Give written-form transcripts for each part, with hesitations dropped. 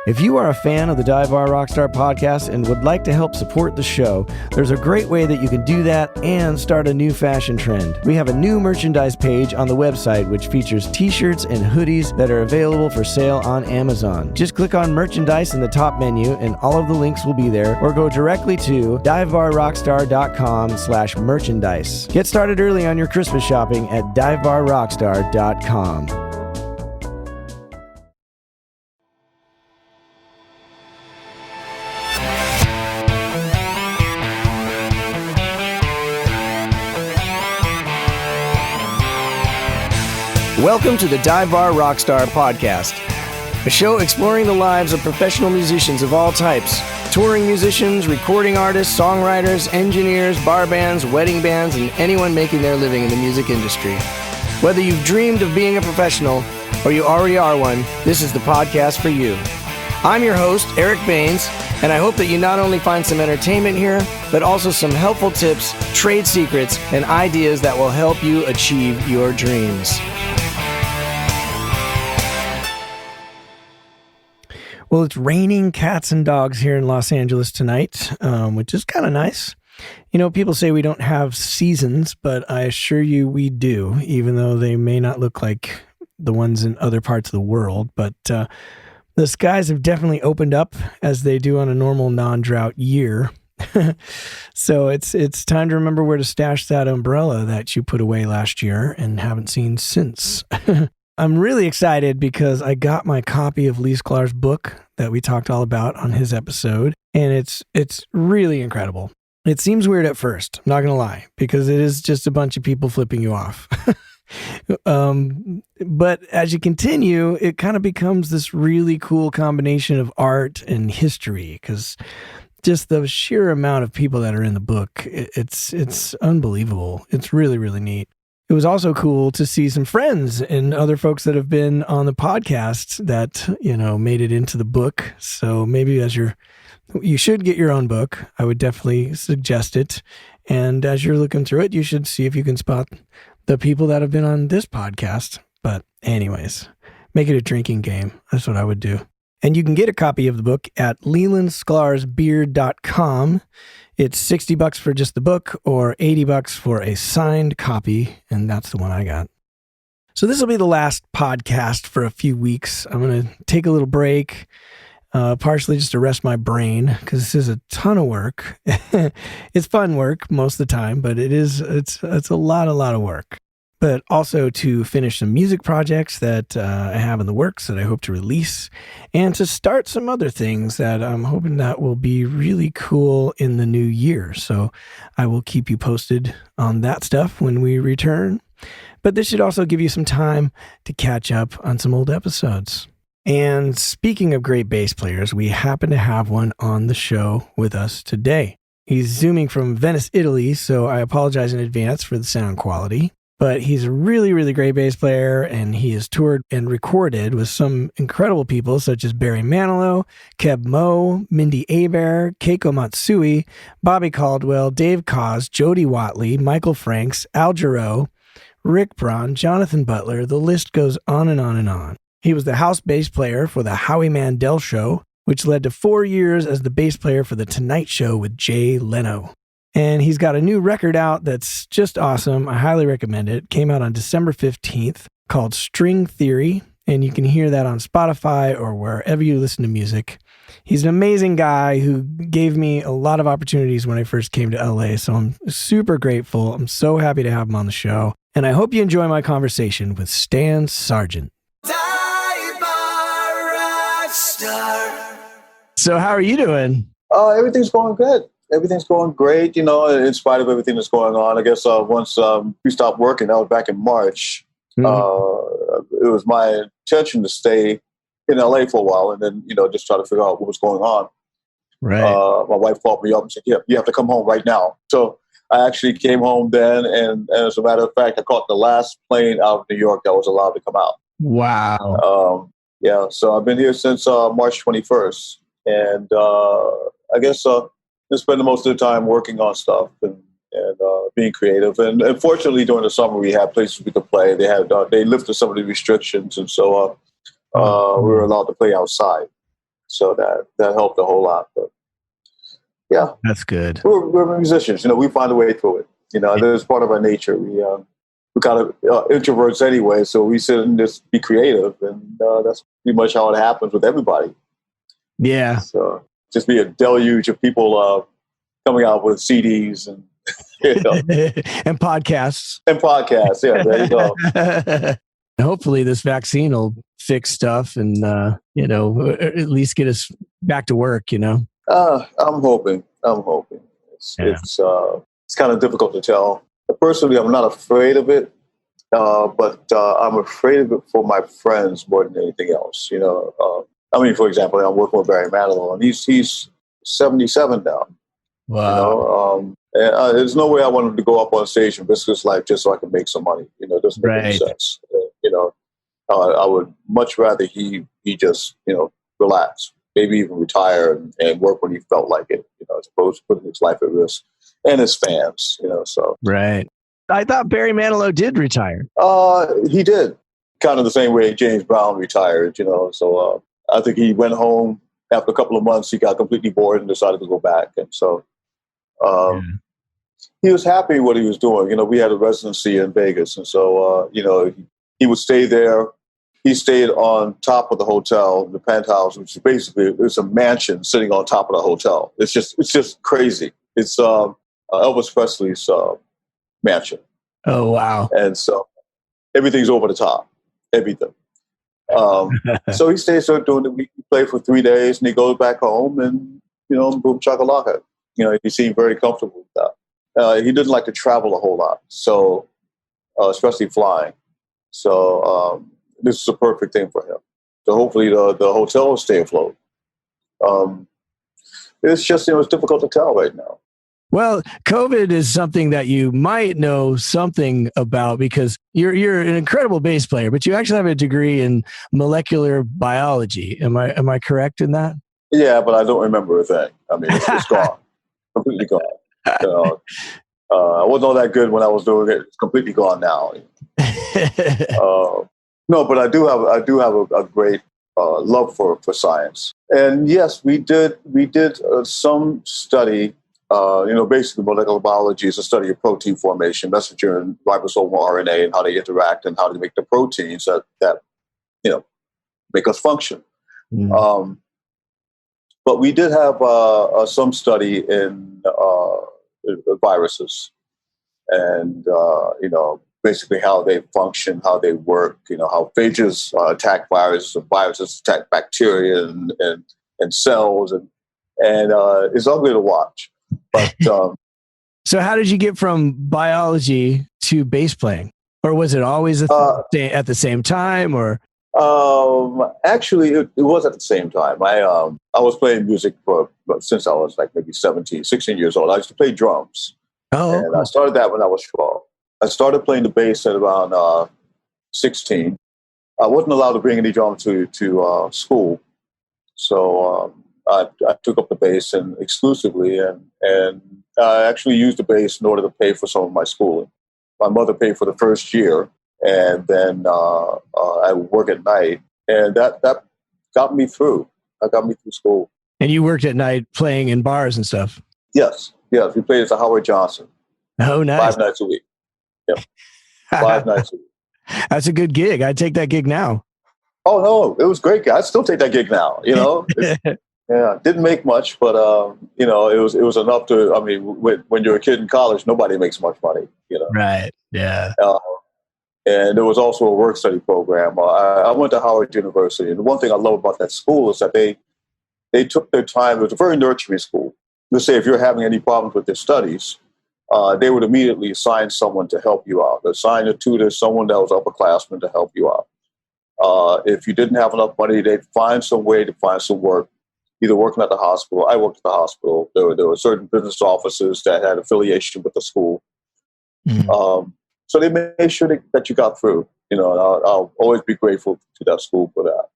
If you are a fan of the Dive Bar Rockstar podcast and would like to help support the show, there's a great way that you can do that and start a new fashion trend. We have a new merchandise page on the website which features t-shirts and hoodies that are available for sale on Amazon. Just click on merchandise in the top menu and all of the links will be there, or go directly to divebarrockstar.com/merchandise. Get started early on your Christmas shopping at divebarrockstar.com. Welcome to the Dive Bar Rockstar podcast, a show exploring the lives of professional musicians of all types, touring musicians, recording artists, songwriters, engineers, bar bands, wedding bands, and anyone making their living in the music industry. Whether you've dreamed of being a professional or you already are one, this is the podcast for you. I'm your host, Eric Baines, and I hope that you not only find some entertainment here, but also some helpful tips, trade secrets, and ideas that will help you achieve your dreams. Well, it's raining cats and dogs here in Los Angeles tonight, which is kind of nice. You know, people say we don't have seasons, but I assure you we do, even though they may not look like the ones in other parts of the world. But the skies have definitely opened up as they do on a normal non-drought year. So it's time to remember where to stash that umbrella that you put away last year and haven't seen since. I'm really excited because I got my copy of Lee Sklar's book that we talked all about on his episode, and it's really incredible. It seems weird at first, I'm not going to lie, because it is just a bunch of people flipping you off. But as you continue, it kind of becomes this really cool combination of art and history, because just the sheer amount of people that are in the book, it's unbelievable. It's really, really neat. It was also cool to see some friends and other folks that have been on the podcast that, you know, made it into the book. So maybe you should get your own book. I would definitely suggest it. And as you're looking through it, you should see if you can spot the people that have been on this podcast. But anyways, make it a drinking game. That's what I would do. And you can get a copy of the book at lelandsklarsbeard.com. It's $60 for just the book or $80 for a signed copy, and that's the one I got. So this will be the last podcast for a few weeks. I'm going to take a little break, partially just to rest my brain, because this is a ton of work. It's fun work most of the time, but it's a lot of work. But also to finish some music projects that I have in the works that I hope to release, and to start some other things that I'm hoping that will be really cool in the new year. So I will keep you posted on that stuff when we return. But this should also give you some time to catch up on some old episodes. And speaking of great bass players, we happen to have one on the show with us today. He's zooming from Venice, Italy, so I apologize in advance for the sound quality. But he's a really, really great bass player, and he has toured and recorded with some incredible people such as Barry Manilow, Keb Mo, Mindy Abair, Keiko Matsui, Bobby Caldwell, Dave Koz, Jody Watley, Michael Franks, Al Jarreau, Rick Braun, Jonathan Butler. The list goes on and on and on. He was the house bass player for the Howie Mandel Show, which led to 4 years as the bass player for The Tonight Show with Jay Leno. And he's got a new record out that's just awesome. I highly recommend it. It came out on December 15th called String Theory, and you can hear that on Spotify or wherever you listen to music. He's an amazing guy who gave me a lot of opportunities when I first came to LA, so I'm super grateful. I'm so happy to have him on the show, and I hope you enjoy my conversation with Stan Sargeant. So how are you doing? Everything's going good. Everything's going great, you know, in spite of everything that's going on. I guess once we stopped working, that was back in March, it was my intention to stay in LA for a while and then, you know, just try to figure out what was going on. Right. My wife called me up and said, yeah, you have to come home right now. So I actually came home then. And as a matter of fact, I caught the last plane out of New York that was allowed to come out. Wow. Yeah. So I've been here since March 21st. And I guess I spend most of the time working on stuff and being creative. And fortunately, during the summer, we had places we could play. They lifted some of the restrictions, and so we were allowed to play outside. So that helped a whole lot. But yeah, That's good. we're musicians. We find a way through it. That's part of our nature. We kind of introverts anyway, so we sit and just be creative, and that's pretty much how it happens with everybody. Yeah. So just be a deluge of people coming out with CDs and and podcasts. And podcasts. Yeah, there you go. Hopefully this vaccine will fix stuff and, at least get us back to work, I'm hoping. It's kind of difficult to tell. Personally, I'm not afraid of it, but I'm afraid of it for my friends more than anything else. For example, I'm working with Barry Manilow, and he's 77 now. Wow. And there's no way I want him to go up on stage and risk his life just so I can make some money. It doesn't make any sense. I would much rather he just relax, maybe even retire and work when he felt like it. As opposed to putting his life at risk and his fans. So right. I thought Barry Manilow did retire. He did, kind of the same way James Brown retired. So I think he went home after a couple of months. He got completely bored and decided to go back, and so. He was happy with what he was doing. We had a residency in Vegas, and so he would stay there. He stayed on top of the hotel, the penthouse, which is basically it's a mansion sitting on top of the hotel. It's just crazy. It's Elvis Presley's mansion. Oh wow! And so everything's over the top, everything. So he stays there doing the week. He played for 3 days, and he goes back home, and boom chakalaka. He seemed very comfortable with that. He didn't like to travel a whole lot, so especially flying. So this is a perfect thing for him. So hopefully the hotel will stay afloat. It's just it's difficult to tell right now. Well, COVID is something that you might know something about because you're an incredible bass player, but you actually have a degree in molecular biology. Am I correct in that? Yeah, but I don't remember a thing. It's gone. Completely gone. I wasn't all that good when I was doing it. It's completely gone now. No, but I do have a great love for science. And yes, we did some study. Basically molecular biology is a study of protein formation, messenger and ribosomal RNA, and how they interact and how they make the proteins that make us function. Mm. But we did have some study in viruses, and basically how they function, how they work. How phages attack viruses, and viruses attack bacteria and cells, and it's ugly to watch. But so, how did you get from biology to bass playing, or was it always at the same time, or? Actually, it was at the same time. I was playing music since I was like maybe 17, 16 years old. I used to play drums. Oh, and cool. I started that when I was 12. I started playing the bass at around 16. I wasn't allowed to bring any drums to school, so I took up the bass and exclusively, and I actually used the bass in order to pay for some of my schooling. My mother paid for the first year. And then I would work at night, and that got me through. That got me through school. And you worked at night playing in bars and stuff? Yes. We played at the Howard Johnson. Oh, nice. 5 nights a week. Yep. 5 nights a week. That's a good gig. I'd take that gig now. Oh, no. It was a great gig. I'd still take that gig now, Yeah, didn't make much, but, it was enough to, when you're a kid in college, nobody makes much money, Right, yeah. And there was also a work study program. I went to Howard University, and the one thing I love about that school is that they took their time. It was a very nurturing school. Let's say if you're having any problems with your studies, they would immediately assign someone to help you out. Assign a tutor, someone that was upperclassman to help you out. If you didn't have enough money, they'd find some way to find some work, either working at the hospital. I worked at the hospital. There were certain business offices that had affiliation with the school. Mm-hmm. So they made sure that you got through, and I'll always be grateful to that school for that.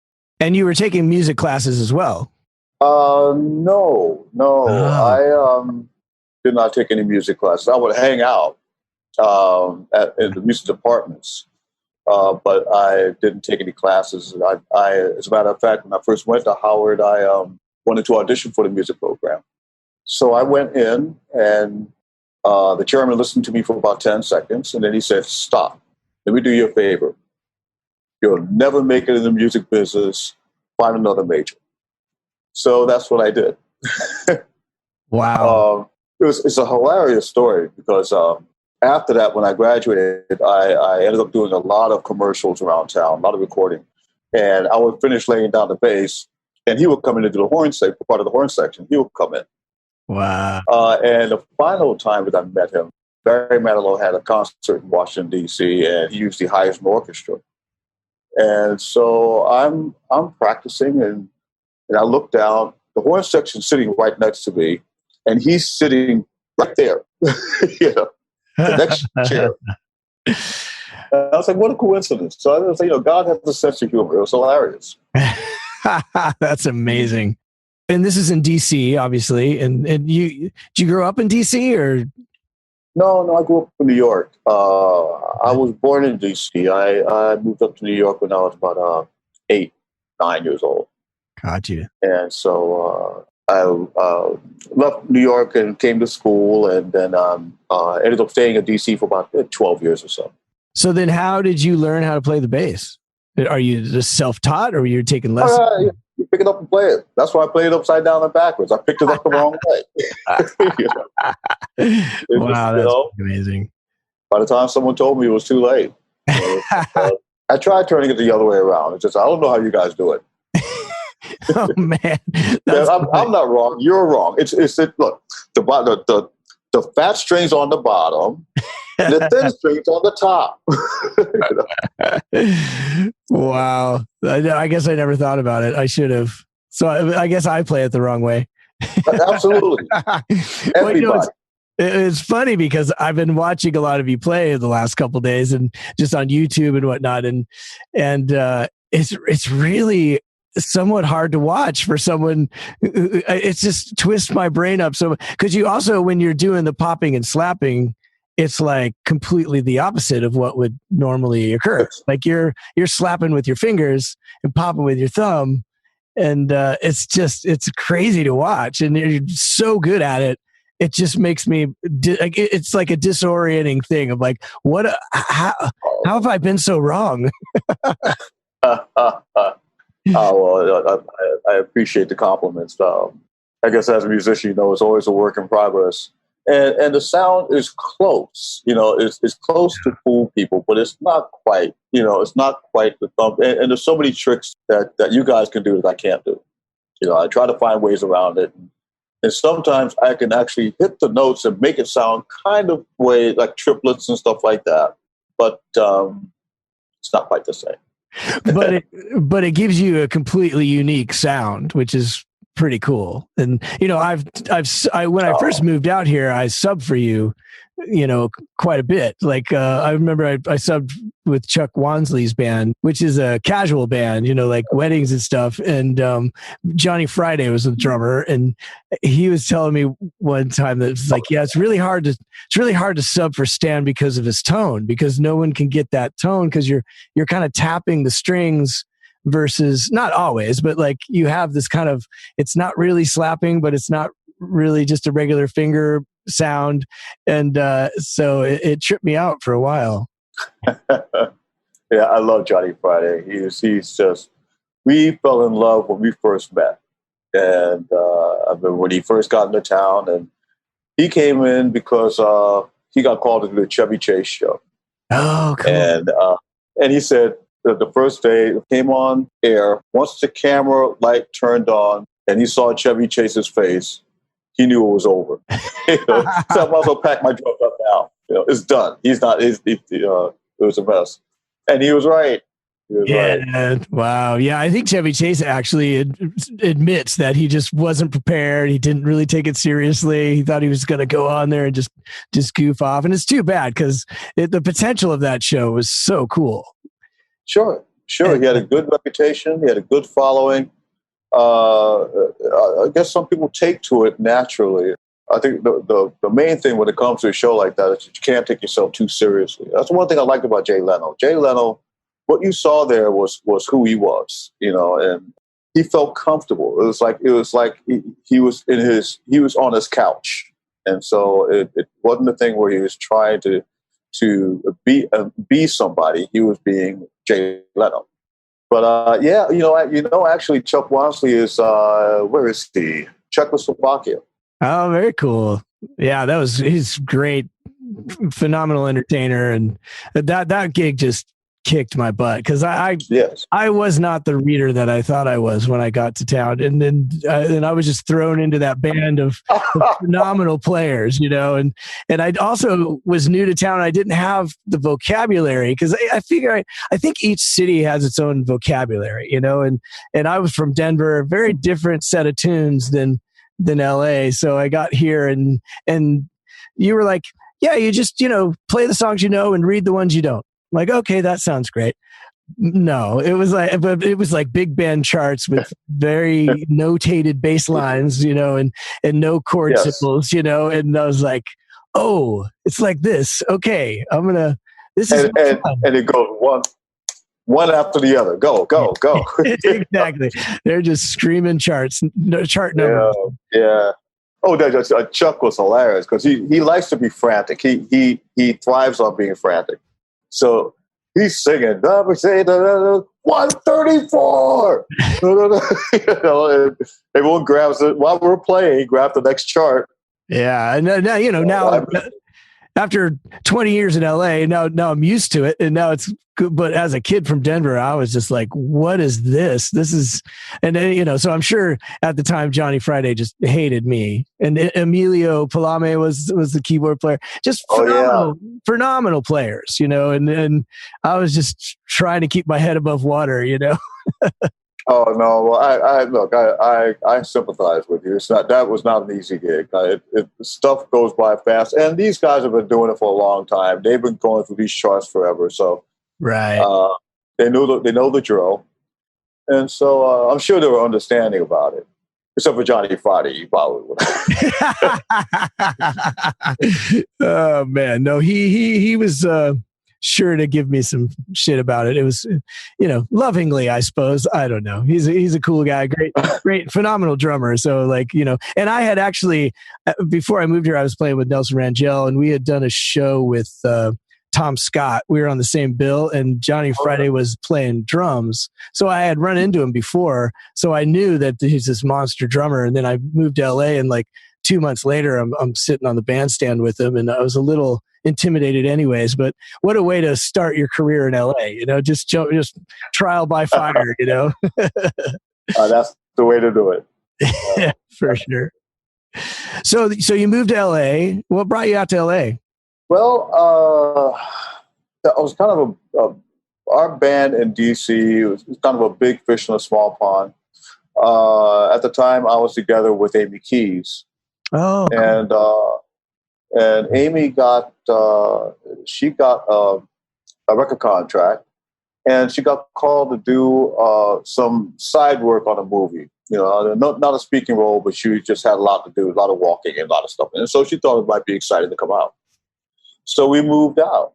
And you were taking music classes as well? No. I did not take any music classes. I would hang out in the music departments. but I didn't take any classes. As a matter of fact, when I first went to Howard, I wanted to audition for the music program. So I went in, and the chairman listened to me for about 10 seconds, and then he said, "Stop. Let me do you a favor. You'll never make it in the music business. Find another major." So that's what I did. Wow. It's a hilarious story because after that, when I graduated, I ended up doing a lot of commercials around town, a lot of recording. And I would finish laying down the bass, and he would come in to do the horn section, part of the horn section. He would come in. Wow. And the final time that I met him, Barry Manilow had a concert in Washington, D.C., and he used the Heisman Orchestra. And so I'm practicing, and I look down. The horn section's sitting right next to me, and he's sitting right there, the next chair. And I was like, what a coincidence. So I was like, God has a sense of humor. It was hilarious. That's amazing. And this is in DC, obviously. And did you grow up in DC or? No, I grew up in New York. I was born in DC. I moved up to New York when I was about 8, 9 years old. Got you. And so I left New York and came to school, and then ended up staying in DC for about 12 years or so. So then how did you learn how to play the bass? Are you just self-taught, or were you taking lessons? You pick it up and play it. That's why I played it upside down and backwards. I picked it up the wrong way. Wow, that's amazing. By the time someone told me, it was too late. I tried turning it the other way around. It's just, I don't know how you guys do it. Oh man, I'm not wrong. You're wrong. It's look, the fat strings on the bottom, and the thin strings on the top. Wow. I guess I never thought about it. I should have. So I guess I play it the wrong way. Absolutely. Everybody. It's funny because I've been watching a lot of you play the last couple of days, and just on YouTube and whatnot, and it's really somewhat hard to watch for someone. It's just twists my brain up. So because you also, when you're doing the popping and slapping, it's like completely the opposite of what would normally occur. Like you're slapping with your fingers and popping with your thumb, and it's crazy to watch, and you're so good at it. It just makes me, it's like a disorienting thing of like, how have I been so wrong? Well, I appreciate the compliments. I guess as a musician, it's always a work in progress. And the sound is close, it's close to fool people, but it's not quite, it's not quite the thump. And there's so many tricks that you guys can do that I can't do. I try to find ways around it. And sometimes I can actually hit the notes and make it sound kind of way like triplets and stuff like that. But it's not quite the same. but it gives you a completely unique sound, which is pretty cool. And when I first moved out here, I subbed for you, quite a bit. Like I remember I subbed with Chuck Wansley's band, which is a casual band, like weddings and stuff. And Johnny Friday was the drummer, and he was telling me one time that it's like, yeah, it's really hard to sub for Stan because of his tone, because no one can get that tone because you're kind of tapping the strings versus, not always, but like you have this kind of, it's not really slapping, but it's not really just a regular finger sound. And so it tripped me out for a while. Yeah, I love Johnny Friday. He's just, we fell in love when we first met. And I remember when he first got into town, and he came in because he got called to do the Chevy Chase show. Oh, cool. And he said that the first day it came on air, once the camera light turned on and he saw Chevy Chase's face, he knew it was over. So I might as well pack my drums up now. It's done. It was a mess. And he was right. Right. Wow. Yeah, I think Chevy Chase actually admits that he just wasn't prepared. He didn't really take it seriously. He thought he was going to go on there and just goof off. And it's too bad because the potential of that show was so cool. Sure. He had a good reputation. He had a good following. I guess some people take to it naturally. I think the main thing when it comes to a show like that is that you can't take yourself too seriously. That's one thing I liked about Jay Leno. Jay Leno what you saw there was who he was, and he felt comfortable. It was like he was on his couch, and so it wasn't a thing where he was trying to be somebody. He was being Jay Leno. But actually, Chuck Wansley is where is he? Czechoslovakia. Oh, very cool. Yeah, he's great, phenomenal entertainer, and that gig just kicked my butt because I was not the reader that I thought I was when I got to town, and then I was just thrown into that band of phenomenal players, and I also was new to town. I didn't have the vocabulary because I figure I think each city has its own vocabulary, and I was from Denver, a very different set of tunes than LA. So I got here and you were like, yeah, you just play the songs and read the ones you don't. I'm like, okay, that sounds great. No, it was like big band charts with very notated bass lines, and no chord symbols, and I was like, oh, it's like this. Okay, this is fun. And it goes one after the other. Go. Exactly. They're just screaming chart numbers. Yeah. Oh, Chuck was hilarious because he likes to be frantic. He thrives on being frantic. So he's singing 134. And everyone grabs it while we're playing. Grab the next chart. Yeah, and now after 20 years in LA, now I'm used to it, and now it's good. But as a kid from Denver, I was just like, "What is this? This is," and then, so I'm sure at the time Johnny Friday just hated me, and Emilio Palame was the keyboard player, just phenomenal players, and I was just trying to keep my head above water, Oh no! Well, I sympathize with you. That was not an easy gig. Stuff goes by fast, and these guys have been doing it for a long time. They've been going through these charts forever, so right. They know the drill, and so I'm sure they were understanding about it. Except for Johnny Friday, you probably would. Oh man, no, he was. Sure to give me some shit about it. It was, lovingly, I suppose. I don't know. He's a cool guy. Great, phenomenal drummer. So and I had actually, before I moved here, I was playing with Nelson Rangel, and we had done a show with Tom Scott. We were on the same bill, and Johnny Friday was playing drums. So I had run into him before. So I knew that he's this monster drummer. And then I moved to LA, and 2 months later, I'm sitting on the bandstand with him, and I was a little intimidated anyways, but what a way to start your career in LA, just trial by fire, That's the way to do it. Yeah, for sure. So you moved to LA. What brought you out to LA? Well, I was kind of our band in DC was kind of a big fish in a small pond. At the time I was together with Amy Keys. Oh, and Amy got a record contract, and she got called to do some side work on a movie. Not a speaking role, but she just had a lot to do, a lot of walking and a lot of stuff. And so she thought it might be exciting to come out. So we moved out.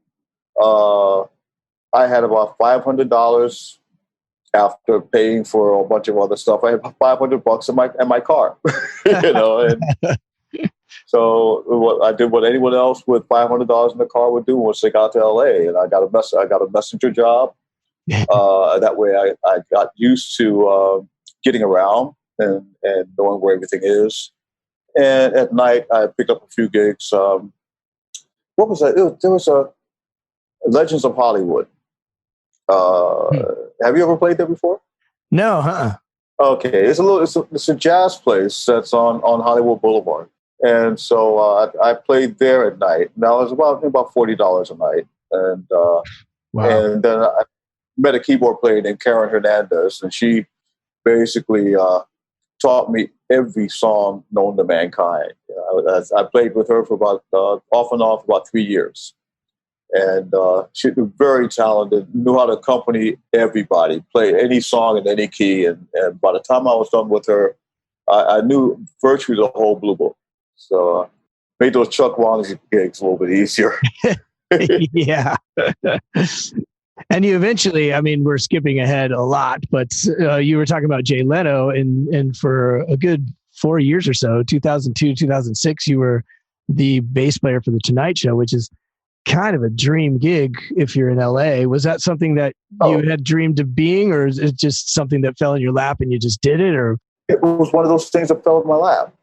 I had about $500 after paying for a bunch of other stuff. I had $500 in my car, and so I did what anyone else with $500 in the car would do once they got to LA, and I got a messenger job. That way I got used to getting around and knowing where everything is. And at night I picked up a few gigs. What was that? There was a Legends of Hollywood. Have you ever played there before? No, huh? Okay, it's a jazz place that's on Hollywood Boulevard. And so I played there at night. Now it was about $40 a night, and wow. And then I met a keyboard player named Karen Hernandez, and she basically taught me every song known to mankind. I played with her for about off and on for about 3 years, and she was very talented. Knew how to accompany everybody, play any song in any key, and by the time I was done with her, I knew virtually the whole Blue Book. So made those Chuck Wansley gigs a little bit easier. Yeah. And you eventually, I mean, we're skipping ahead a lot, but you were talking about Jay Leno, and for a good 4 years or so, 2002, 2006, you were the bass player for The Tonight Show, which is kind of a dream gig if you're in LA. Was that something that you had dreamed of being, or is it just something that fell in your lap and you just did it? Or it was one of those things that fell in my lap.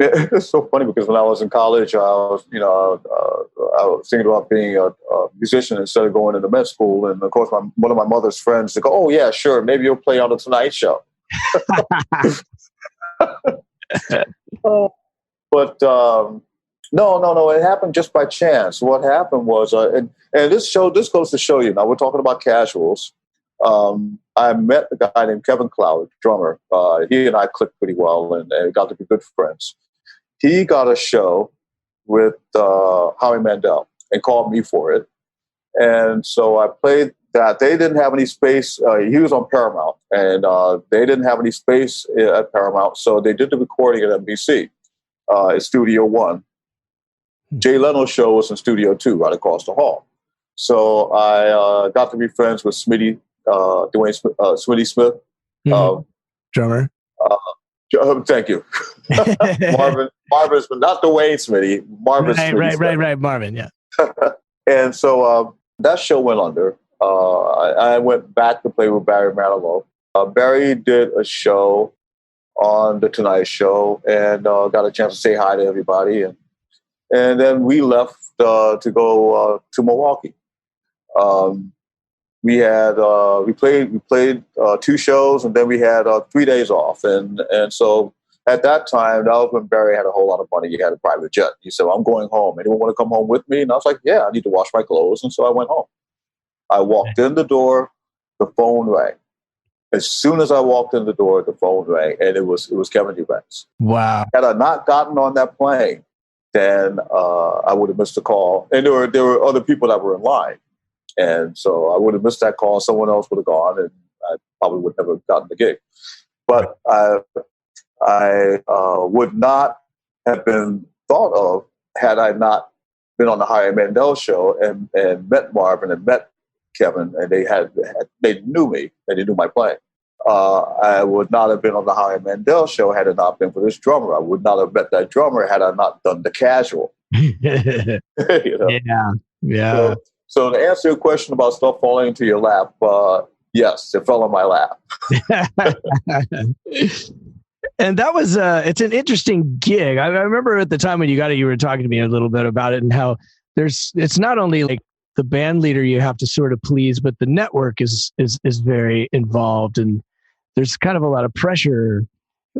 It's so funny because when I was in college, I was thinking about being a musician instead of going into med school. And of course, one of my mother's friends, they go, "Oh yeah, sure, maybe you'll play on The Tonight Show." But no, it happened just by chance. What happened was, and this goes to show you. Now we're talking about casuals. I met a guy named Kevin Cloud, drummer. He and I clicked pretty well and got to be good friends. He got a show with Howie Mandel and called me for it. And so I played that. They didn't have any space. He was on Paramount, and they didn't have any space at Paramount. So they did the recording at NBC, at Studio One. Jay Leno's show was in Studio 2, right across the hall. So I got to be friends with Smitty, Smitty Smith. Drummer. Thank you. Marvin's, but not Dwayne Smitty. Marvin Smitty. Right, Marvin, yeah. And so that show went under. I went back to play with Barry Manilow. Barry did a show on The Tonight Show and got a chance to say hi to everybody. And then we left to go to Milwaukee. We played 2 shows, and then we had 3 days off. And so at that time, that was when Barry had a whole lot of money. He had a private jet. He said, "I'm going home. Anyone want to come home with me?" And I was like, "Yeah, I need to wash my clothes." And so I went home. I walked in the door, the phone rang. As soon as I walked in the door, the phone rang, and it was Kevin Eubanks. Wow! Had I not gotten on that plane, then I would have missed the call. And there were other people that were in line. And so I would have missed that call. Someone else would have gone, and I probably would never have gotten the gig. But I would not have been thought of had I not been on the Howie Mandel show and met Marvin and met Kevin, and they knew me and they knew my playing. I would not have been on the Howie Mandel show had it not been for this drummer. I would not have met that drummer had I not done the casual. You know? Yeah. So to answer your question about stuff falling into your lap, yes, it fell in my lap. And that was it's an interesting gig. I remember at the time when you got it, you were talking to me a little bit about it and how it's not only like the band leader you have to sort of please, but the network is very involved, and there's kind of a lot of pressure.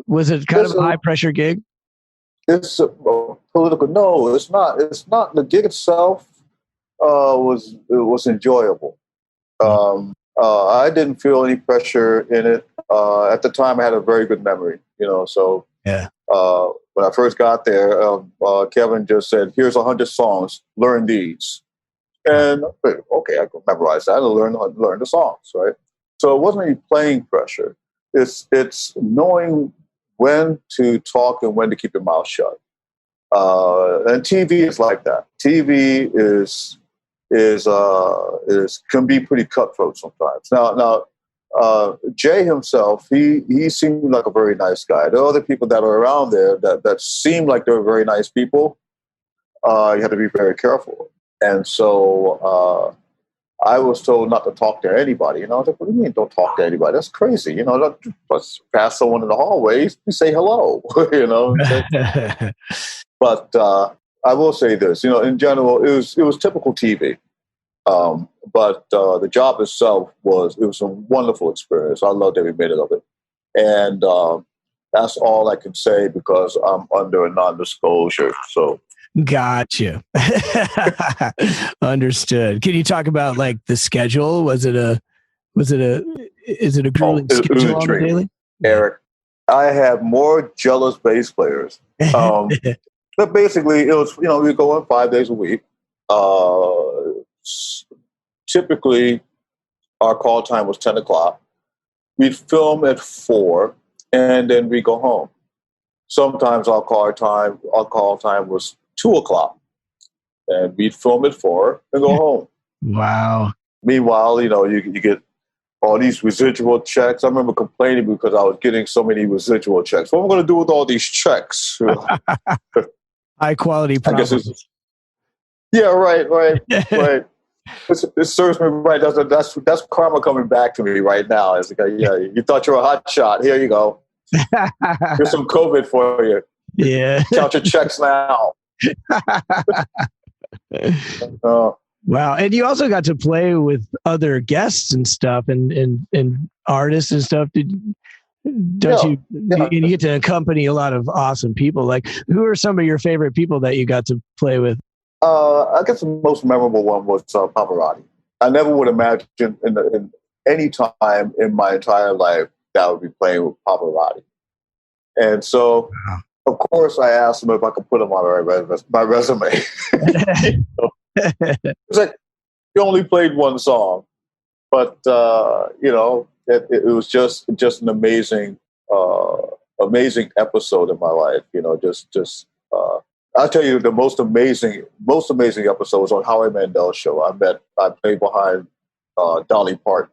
Was it kind of a high pressure gig? It's political. No, it's not. It's not. The gig itself was enjoyable. I didn't feel any pressure in it. At the time, I had a very good memory, so yeah. When I first got there, Kevin just said, "Here's 100 songs, learn these." And okay, I could memorize that and learn the songs, right? So it wasn't any playing pressure. It's knowing when to talk and when to keep your mouth shut. And TV is like that. TV can be pretty cutthroat sometimes. Now, Jay himself, he seemed like a very nice guy. There are other people that are around there that seem like they're very nice people. You have to be very careful. And so I was told not to talk to anybody. I was like, "What do you mean don't talk to anybody? That's crazy. Let's pass someone in the hallway, you say hello." But I will say this, in general, it was typical TV. But the job itself was a wonderful experience. I loved every minute of it. And that's all I can say because I'm under a non-disclosure. So. Gotcha. Understood. Can you talk about like the schedule? Is it a grueling schedule on the daily? Eric, I have more jealous bass players. But basically it was, we go in 5 days a week. Typically our call time was 10 o'clock. We'd film at 4 and then we go home. Sometimes our call time was 2 o'clock, and we'd film at 4 and go home. Wow. Meanwhile, you get all these residual checks. I remember complaining because I was getting so many residual checks. What am I going to do with all these checks? High quality problems. I guess right. It serves me right. That's karma coming back to me right now. It's like, yeah, you thought you were a hot shot. Here you go. Here's some COVID for you. Yeah. Count your checks now. Wow. And you also got to play with other guests and stuff and artists and stuff. Don't you? Yeah. And you get to accompany a lot of awesome people. Like, who are some of your favorite people that you got to play with? I guess the most memorable one was Pavarotti. I never would imagine in any time in my entire life that I would be playing with Pavarotti. And so, of course, I asked him if I could put him on my resume. It's like, he only played one song, but it was just an amazing episode in my life. I'll tell you the most amazing episode was on Howie Mandel's show. I played behind Dolly Parton.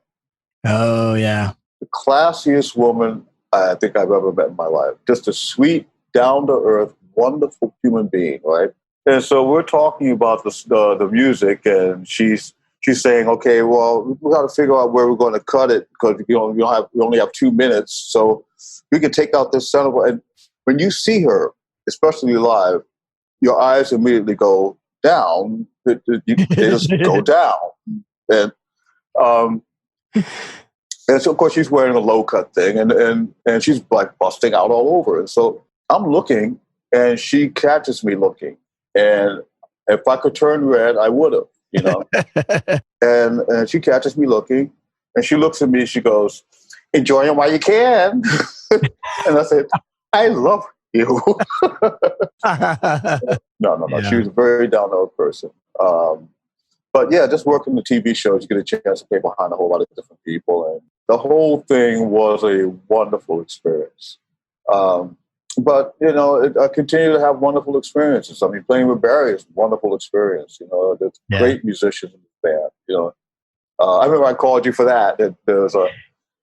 Oh yeah, the classiest woman I think I've ever met in my life. Just a sweet, down to earth, wonderful human being, right? And so we're talking about the music, and she's saying, okay, well, we got to figure out where we're going to cut it because we only have 2 minutes, so we can take out this sample. And when you see her, especially live, your eyes immediately go down. They just go down, and so of course she's wearing a low cut thing, and she's like busting out all over. And so I'm looking, and she catches me looking. And if I could turn red, I would have, and she catches me looking, and she looks at me, she goes, enjoy them while you can. And I said, I love you. No. Yeah. She was a very down-to-earth person. But yeah, just working the TV shows, you get a chance to play behind a whole lot of different people. And the whole thing was a wonderful experience. But, I continue to have wonderful experiences. I mean, playing with Barry is a wonderful experience. There's great musicians in the band. I remember I called you for that. There was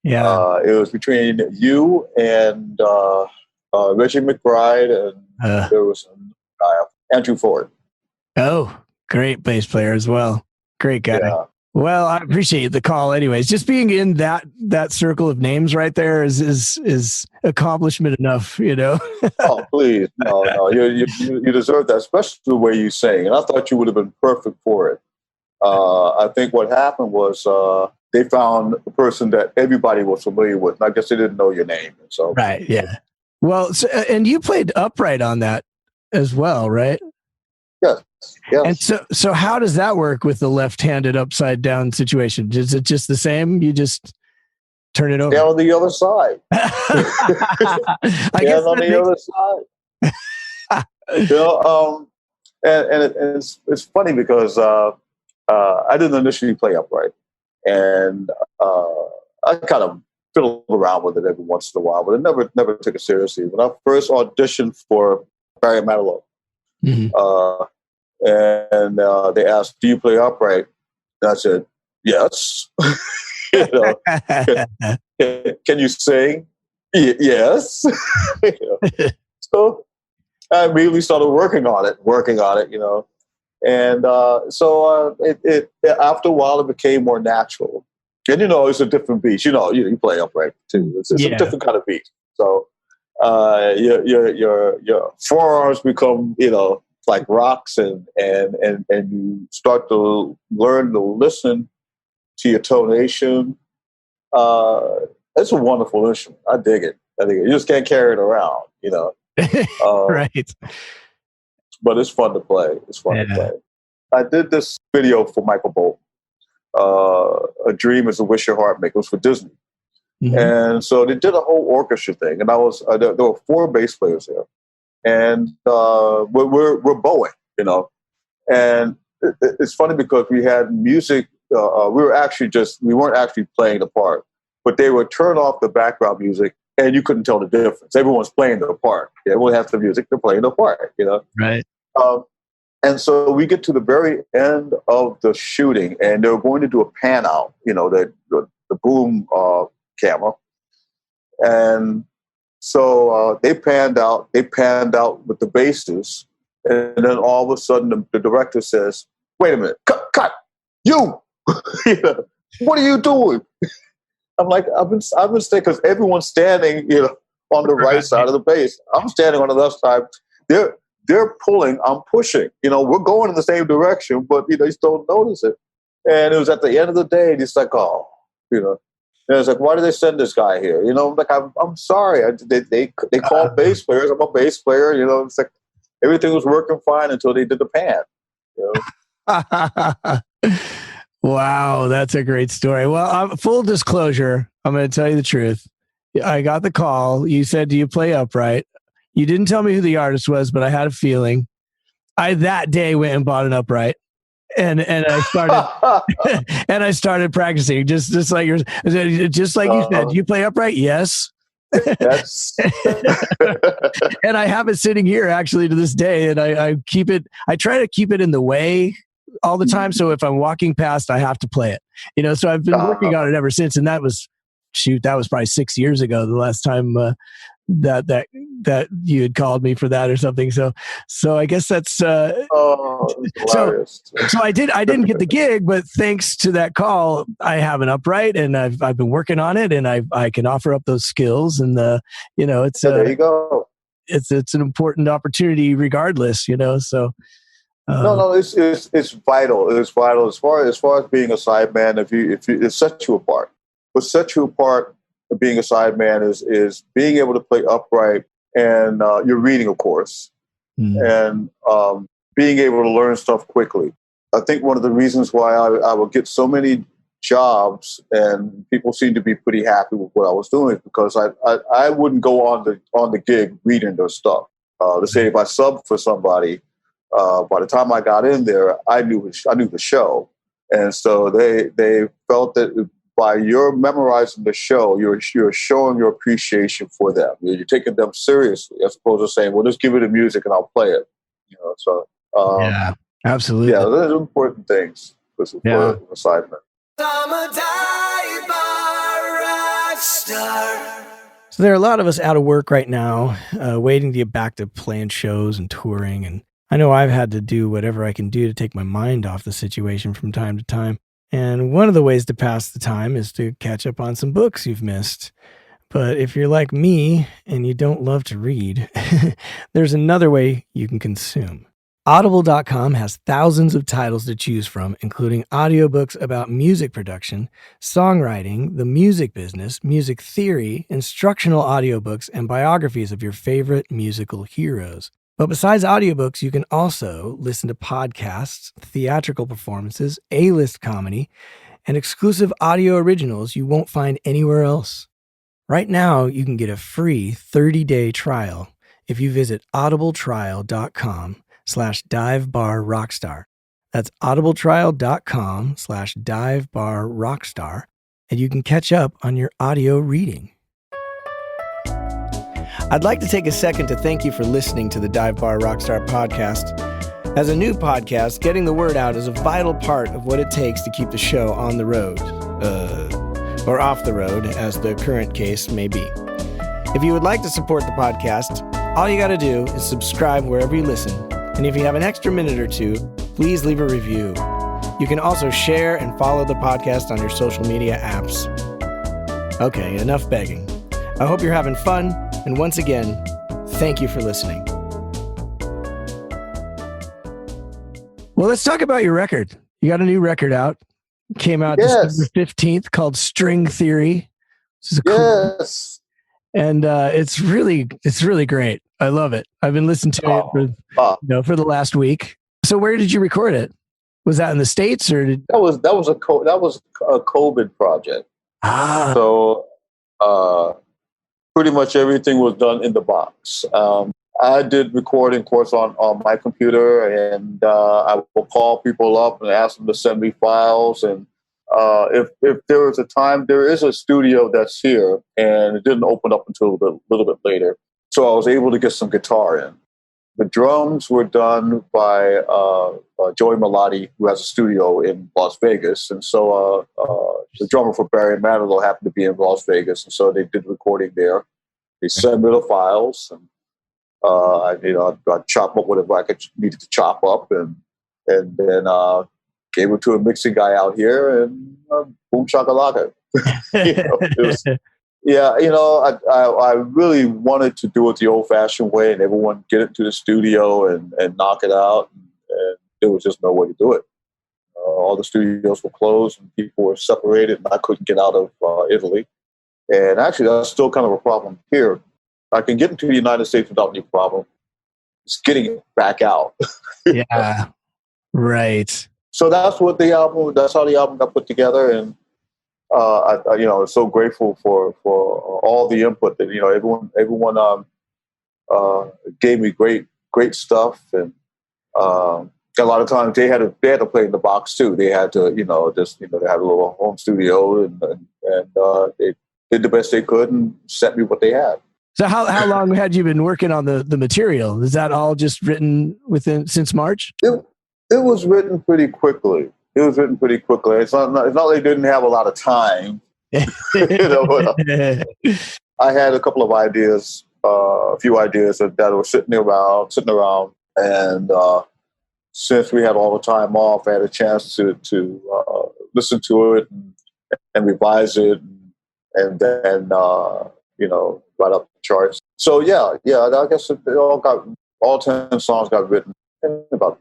it was between you and Reggie McBride, and there was a guy, Andrew Ford. Oh, great bass player as well. Great guy. Yeah. Well, I appreciate the call anyways. Just being in that circle of names right there is accomplishment enough, Oh, please. No. You deserve that, especially the way you sing. And I thought you would have been perfect for it. I think what happened was they found a person that everybody was familiar with. And I guess they didn't know your name. And so right, yeah. Well, and you played upright on that as well, right? Yes. And so how does that work with the left-handed upside down situation? Is it just the same? You just turn it over? Down on the other side. I guess on the other side. And it's funny because I didn't initially play upright, and I kind of fiddled around with it every once in a while, but I never took it seriously. When I first auditioned for Barry Manilow, and they asked, "Do you play upright?" And I said, "Yes." Can you sing? Yes. So I immediately started working on it. And so it after a while it became more natural. And it's a different beat. You play upright too. It's a different kind of beat. So your forearms become like rocks, and you start to learn to listen to your tonation. It's a wonderful instrument. I dig it. You just can't carry it around, right. But it's fun to play. To play. I did this video for Michael Bolton. A Dream is a Wish Your Heart Make. It was for Disney. Mm-hmm. And so they did a whole orchestra thing. And there were 4 bass players there. And we're bowing, And it's funny because we had music. We weren't actually playing the part, but they would turn off the background music, and you couldn't tell the difference. Everyone's playing their part. Everyone has the music; they're playing their part. Right. And so we get to the very end of the shooting, and they're going to do a pan out, the boom camera. And so they panned out with the bases. And then all of a sudden the director says, wait a minute, cut, you, what are you doing? I'm like, I've been staying, because everyone's standing, on the right side of the base. I'm standing on the left side. They're pulling, I'm pushing. We're going in the same direction, but you just don't notice it. And it was at the end of the day, and it's like, oh, and it's like, why did they send this guy here? Like, I'm sorry. They called bass players. I'm a bass player. It's like everything was working fine until they did the pan. Wow, that's a great story. Well, full disclosure, I'm going to tell you the truth. I got the call. You said, do you play upright? You didn't tell me who the artist was, but I had a feeling. I that day went and bought an upright, and I started and I started practicing just like yours. Just like you said, do you play upright? Yes. Yes. And I have it sitting here actually to this day, and I keep it. I try to keep it in the way all the time. So if I'm walking past, I have to play it. So I've been working on it ever since, and that was probably 6 years ago, the last time that you had called me for that or something. So I guess that's so I didn't get the gig, but thanks to that call, I have an upright, and I've been working on it, and I can offer up those skills, and it's there you go. It's an important opportunity regardless, so. No, it's vital. It's vital as far as being a sideman. If it sets you apart. What sets you apart of being a sideman is being able to play upright, and you're reading, of course, and being able to learn stuff quickly. I think one of the reasons why I would get so many jobs and people seem to be pretty happy with what I was doing is because I wouldn't go on the gig reading their stuff. Let's say if I subbed for somebody. By the time I got in there, I knew the show, and so they felt that by your memorizing the show, you're showing your appreciation for them. You're taking them seriously, as opposed to saying, "Well, just give me the music and I'll play it." So yeah, absolutely. Yeah, those are important things for assignment. So there are a lot of us out of work right now, waiting to get back to playing shows and touring, and I know I've had to do whatever I can do to take my mind off the situation from time to time. And one of the ways to pass the time is to catch up on some books you've missed. But if you're like me and you don't love to read, there's another way you can consume. Audible.com has thousands of titles to choose from, including audiobooks about music production, songwriting, the music business, music theory, instructional audiobooks, and biographies of your favorite musical heroes. But besides audiobooks, you can also listen to podcasts, theatrical performances, A-list comedy, and exclusive audio originals you won't find anywhere else. Right now, you can get a free 30-day trial if you visit audibletrial.com/divebarrockstar. That's audibletrial.com/divebarrockstar, and you can catch up on your audio reading. I'd like to take a second to thank you for listening to the Dive Bar Rockstar podcast. As a new podcast, getting the word out is a vital part of what it takes to keep the show on the road, or off the road, as the current case may be. If you would like to support the podcast, all you got to do is subscribe wherever you listen. And if you have an extra minute or two, please leave a review. You can also share and follow the podcast on your social media apps. Okay, enough begging. I hope you're having fun. And once again, thank you for listening. Well, let's talk about your record. You got a new record out. Came out December 15th called String Theory. This is Yes. And it's really great. I love it. I've been listening to it for the last week. So where did you record it? Was that in the States or that was a COVID project. So pretty much everything was done in the box. I did recording, of course, on my computer, and I will call people up and ask them to send me files. And if there is a time, there is a studio that's here, and it didn't open up until a little bit later. So I was able to get some guitar in. The drums were done by Joey Malati, who has a studio in Las Vegas. And so the drummer for Barry Manilow happened to be in Las Vegas. And so they did recording there. They sent me the files. And, I'd chop up whatever I needed to chop up. And then gave it to a mixing guy out here. And boom shakalaka. It was... Yeah, I really wanted to do it the old-fashioned way, and everyone get it to the studio and knock it out, and there was just no way to do it. All the studios were closed, and people were separated, and I couldn't get out of Italy. And actually, that's still kind of a problem here. I can get into the United States without any problem. It's getting it back out. Yeah, right. So that's how the album got put together, and I'm so grateful for all the input that everyone gave me great stuff, and a lot of times they had to play in the box too. They had to they had a little home studio, and they did the best they could and sent me what they had. So how long had you been working on the material? Is that all just written since March? It was written pretty quickly. It's not like they didn't have a lot of time. I had a couple of ideas, a few ideas that were sitting around, and since we had all the time off, I had a chance to listen to it and revise it, and then write up the charts. So yeah, I guess all 10 songs got written in about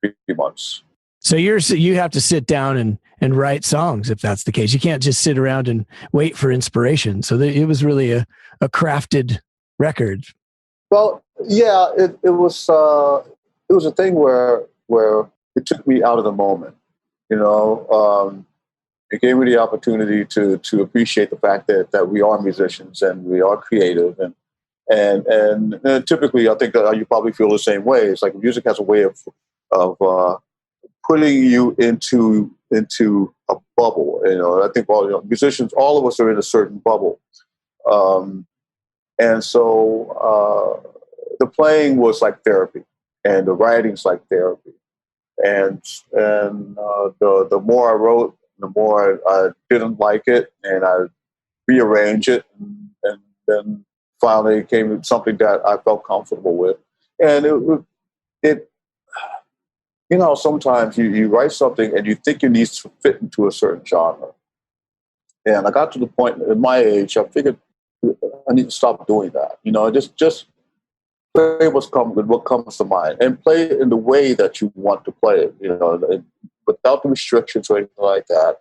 3 months. So you have to sit down and write songs if that's the case. You can't just sit around and wait for inspiration. So it was really a crafted record. Well, yeah, it was a thing where it took me out of the moment. It gave me the opportunity to appreciate the fact that we are musicians and we are creative, and typically I think that you probably feel the same way. It's like music has a way of putting you into a bubble. I think musicians, all of us are in a certain bubble. And so the playing was like therapy, and the writing's like therapy. And the more I wrote, the more I didn't like it, and I rearranged it, and then finally it came to something that I felt comfortable with. And it sometimes you write something and you think it needs to fit into a certain genre. And I got to the point at my age, I figured I need to stop doing that. Just play what comes to mind, and play it in the way that you want to play it, without the restrictions or anything like that.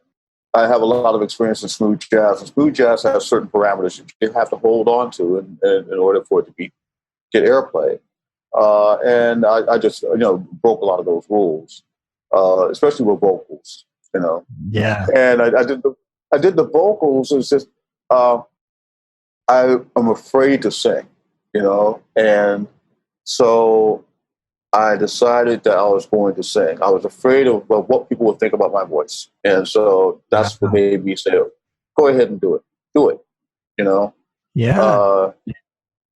I have a lot of experience in smooth jazz, and smooth jazz has certain parameters that you have to hold on to in order for it to get airplay. And I just, broke a lot of those rules, especially with vocals, Yeah. And I did the vocals. It's just, I'm afraid to sing, and so I decided that I was going to sing. I was afraid of what people would think about my voice. And so that's what made me say, go ahead and do it. Do it, Yeah.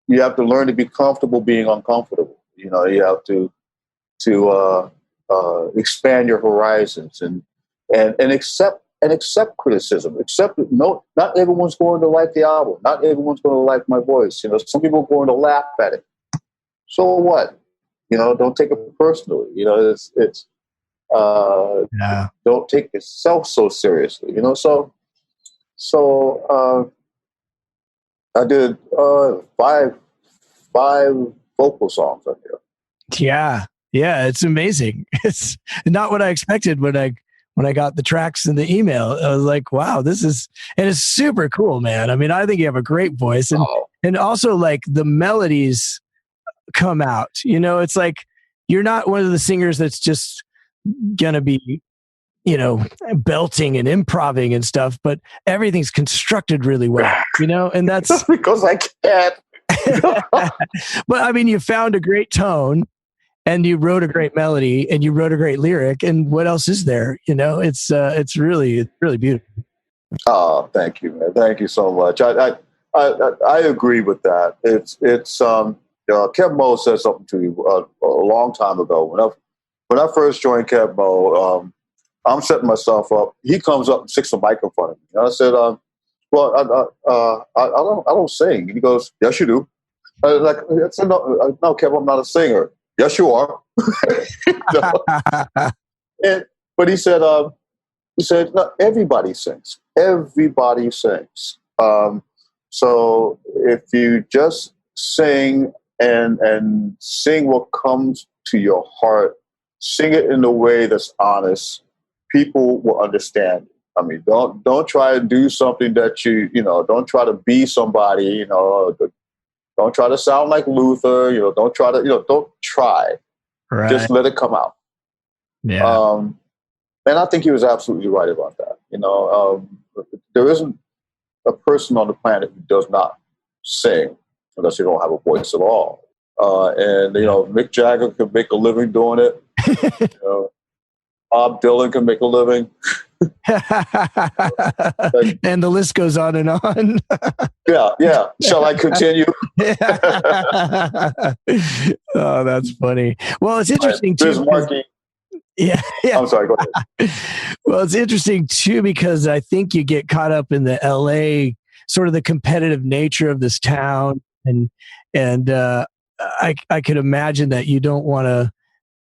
You have to learn to be comfortable being uncomfortable. You have to expand your horizons and accept criticism. Not everyone's going to like the album. Not everyone's going to like my voice. Some people are going to laugh at it. So what? Don't take it personally. Don't take yourself so seriously. So I did 5 vocal songs on here. Yeah, it's amazing. It's not what I expected when I got the tracks in the email. I was like, wow, it's super cool, man. I mean, I think you have a great voice, and also like the melodies come out. It's like you're not one of the singers that's just gonna be belting and improvising and stuff, but everything's constructed really well, and that's because I can't. But I mean, you found a great tone, and you wrote a great melody, and you wrote a great lyric, and what else is there? It's really beautiful. Oh, thank you, man. Thank you so much. I agree with that. Kev Mo said something to you a long time ago. When I first joined Kev Mo, I'm setting myself up. He comes up and sticks a mic in front of me. And I said, "Well, I don't sing." He goes, "Yes, you do." I said, "No, Kev, I'm not a singer." "Yes, you are." But he said, "No, everybody sings. Everybody sings. So if you just sing and sing what comes to your heart, sing it in a way that's honest, people will understand you. I mean, don't try to do something that don't try to be somebody, don't try to sound like Luther, don't try. Right. Just let it come out." Yeah. And I think he was absolutely right about that. There isn't a person on the planet who does not sing unless you don't have a voice at all. Mick Jagger can make a living doing it. Bob Dylan can make a living. And the list goes on and on. Yeah. Shall I continue? Oh, that's funny. Well, it's interesting too. Yeah. I'm sorry, go ahead. Well, it's interesting too, because I think you get caught up in the LA, sort of the competitive nature of this town. And I could imagine that you don't want to,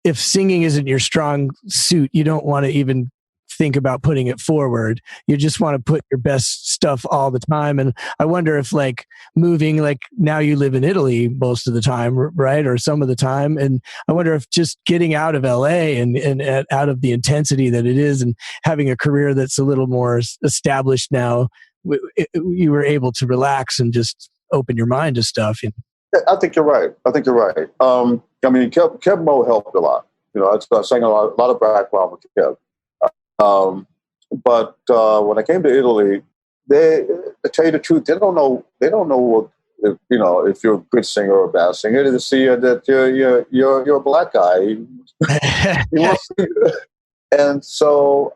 if singing isn't your strong suit, you don't want to even think about putting it forward. You just want to put your best stuff all the time. And I wonder if moving, now you live in Italy most of the time, right? Or some of the time. And I wonder if just getting out of LA and out of the intensity that it is and having a career that's a little more established now, you were able to relax and just open your mind to stuff. I think you're right. Kev Mo helped a lot. I sang a lot of background with Kev. But when I came to Italy, to tell you the truth, they don't know what, if you're a good singer or a bad singer. They see that you're a black guy. And so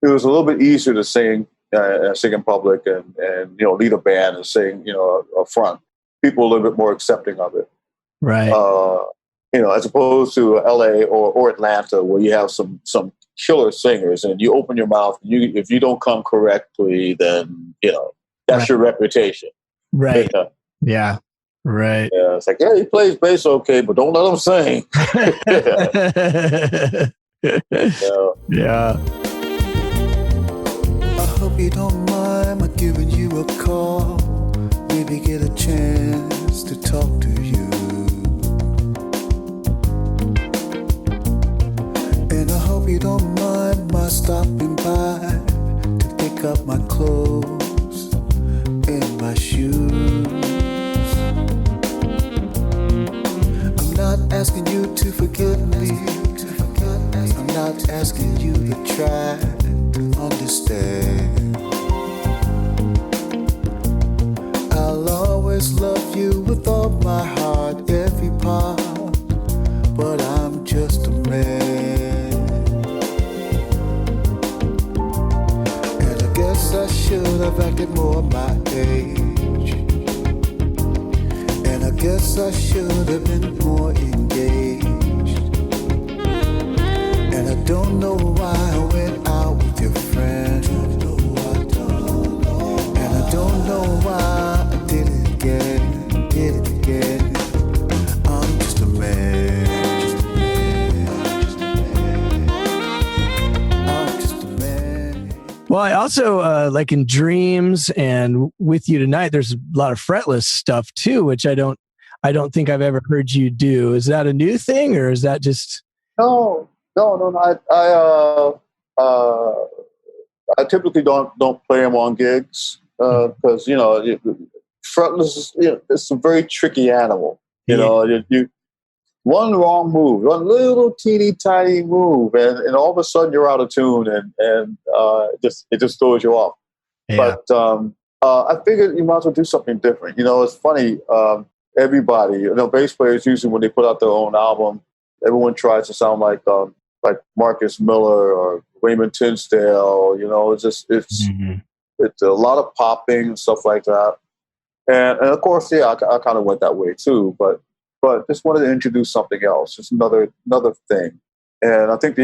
it was a little bit easier to sing in public and lead a band and sing up front. People are a little bit more accepting of it, right? As opposed to LA or Atlanta, where you have some killer singers, and you open your mouth. If you don't come correctly, then that's right. Your reputation, right? Yeah, right. Yeah, it's he plays bass okay, but don't let him sing. Yeah. I hope you don't mind my giving you a call. Maybe get a chance to talk to you. And I hope you don't mind my stopping by to pick up my clothes and my shoes. I'm not asking you to forget me. I'm not asking you to try to understand. I'll always love you with all my heart, every part, but I'm just a man. And I guess I should have acted more my age. And I guess I should have been more engaged. And I don't know why I went out with your friend. And I don't know why I did it again. I'm just a man. I'm just a man. Well, I also like in Dreams and With You Tonight, there's a lot of fretless stuff too, which I don't think I've ever heard you do. Is that a new thing, or is that just? No. I typically don't play them on gigs because fretless is it's a very tricky animal. You one wrong move, one little teeny tiny move, and all of a sudden you're out of tune, and it just throws you off. Yeah. But I figured you might as well do something different. It's funny. Everybody, bass players usually when they put out their own album, everyone tries to sound like Marcus Miller or Raymond Tinsdale. It's a lot of popping and stuff like that. And of course, I kind of went that way too. But but just wanted to introduce something else, just another thing. And I think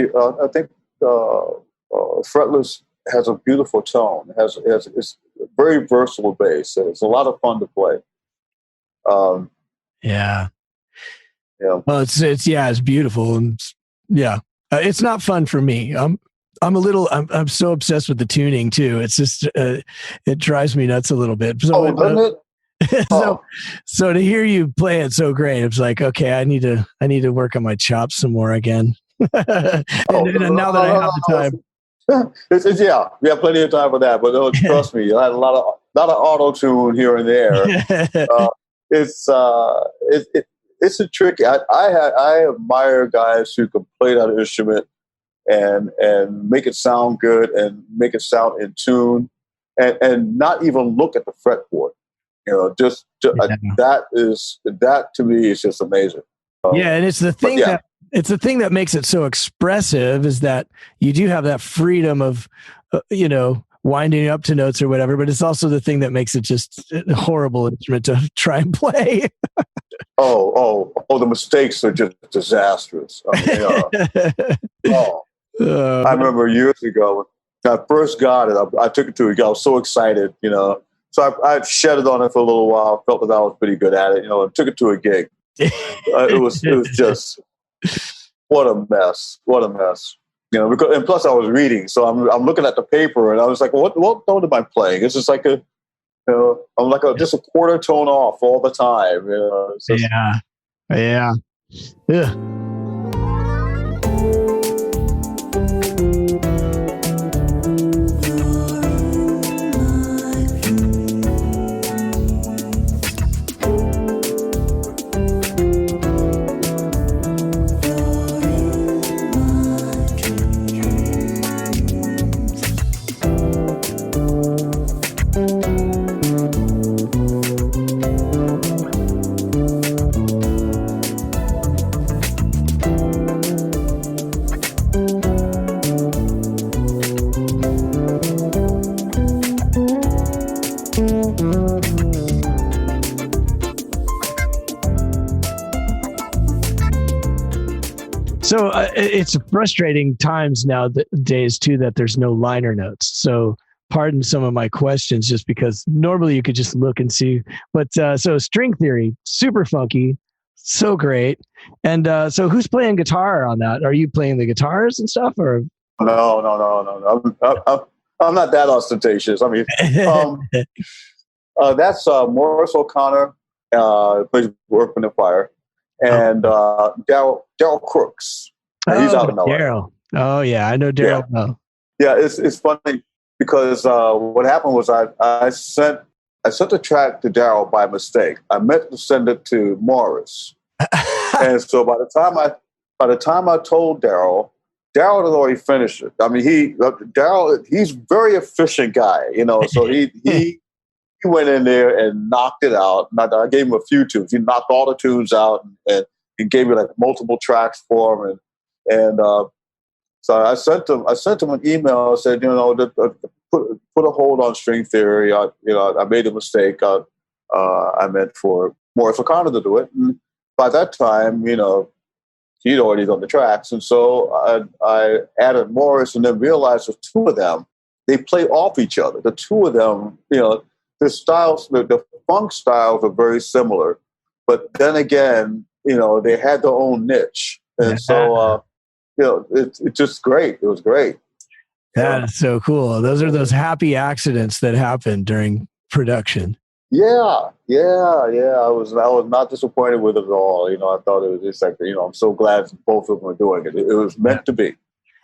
fretless has a beautiful tone. It's a very versatile bass. And it's a lot of fun to play. Yeah. Yeah. Well, it's beautiful. And it's not fun for me. I'm I'm so obsessed with the tuning too. It's just, it drives me nuts a little bit. So, doesn't it? So to hear you play it so great, it's like, okay, I need to work on my chops some more again. and now that I have the time. We have plenty of time for that, but trust me, I had a lot of auto tune here and there. It's a tricky. I admire guys who can play that instrument and make it sound good and make it sound in tune, and not even look at the fretboard. That to me is just amazing. And it's the thing that makes it so expressive is that you do have that freedom of, winding up to notes or whatever, but it's also the thing that makes it just a horrible instrument to try and play. The mistakes are just disastrous. I remember years ago when I first got it, I took it to a guy. I was so excited, So I shedded on it for a little while, felt that I was pretty good at it, and took it to a gig. It was just, what a mess. Because, and plus I was reading, so I'm looking at the paper and I was like, what note am I playing? It's just like I'm like just a quarter tone off all the time. It's just, yeah. So it's frustrating times nowadays too that there's no liner notes. So pardon some of my questions, just because normally you could just look and see. But so string theory, super funky, so great. And so who's playing guitar on that? Are you playing the guitars and stuff, or? No. I'm not that ostentatious. I mean, that's Morris O'Connor, plays Earth, Wind & Fire. And Daryl Crooks. He's out in LA. Daryl. Oh yeah, I know Daryl. Yeah. Yeah, it's funny because what happened was I sent the track to Daryl by mistake. I meant to send it to Morris, and so by the time I told Daryl had already finished it. I mean, he's a very efficient guy, So he went in there and knocked it out. I gave him a few tunes. He knocked all the tunes out and gave me like multiple tracks for him. And so I sent him an email. I said, put a hold on string theory. I made a mistake. I meant for Morris O'Connor to do it. And by that time, he'd already done the tracks. And so I added Morris, and then realized the two of them, they play off each other. The two of them, the styles, the funk styles are very similar, but then again, they had their own niche, and so it's just great. It was great. That is so cool. Those are those happy accidents that happen during production. Yeah. I was not disappointed with it at all. I thought it was just like, I'm so glad both of them are doing it. It was meant to be.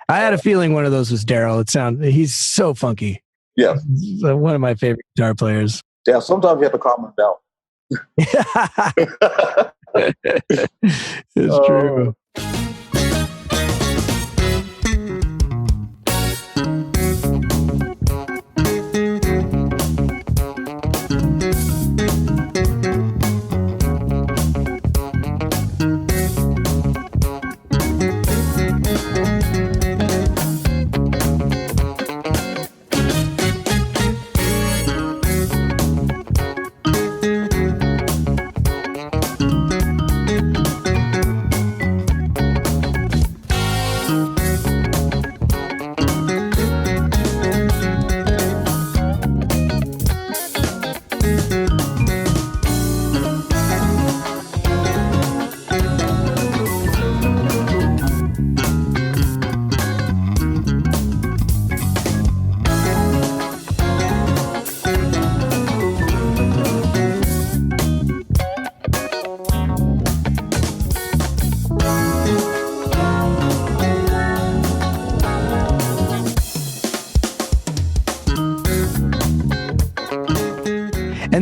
I had a feeling one of those was Daryl. He's so funky. Yeah. One of my favorite guitar players. Yeah, sometimes you have to calm him down. It's true.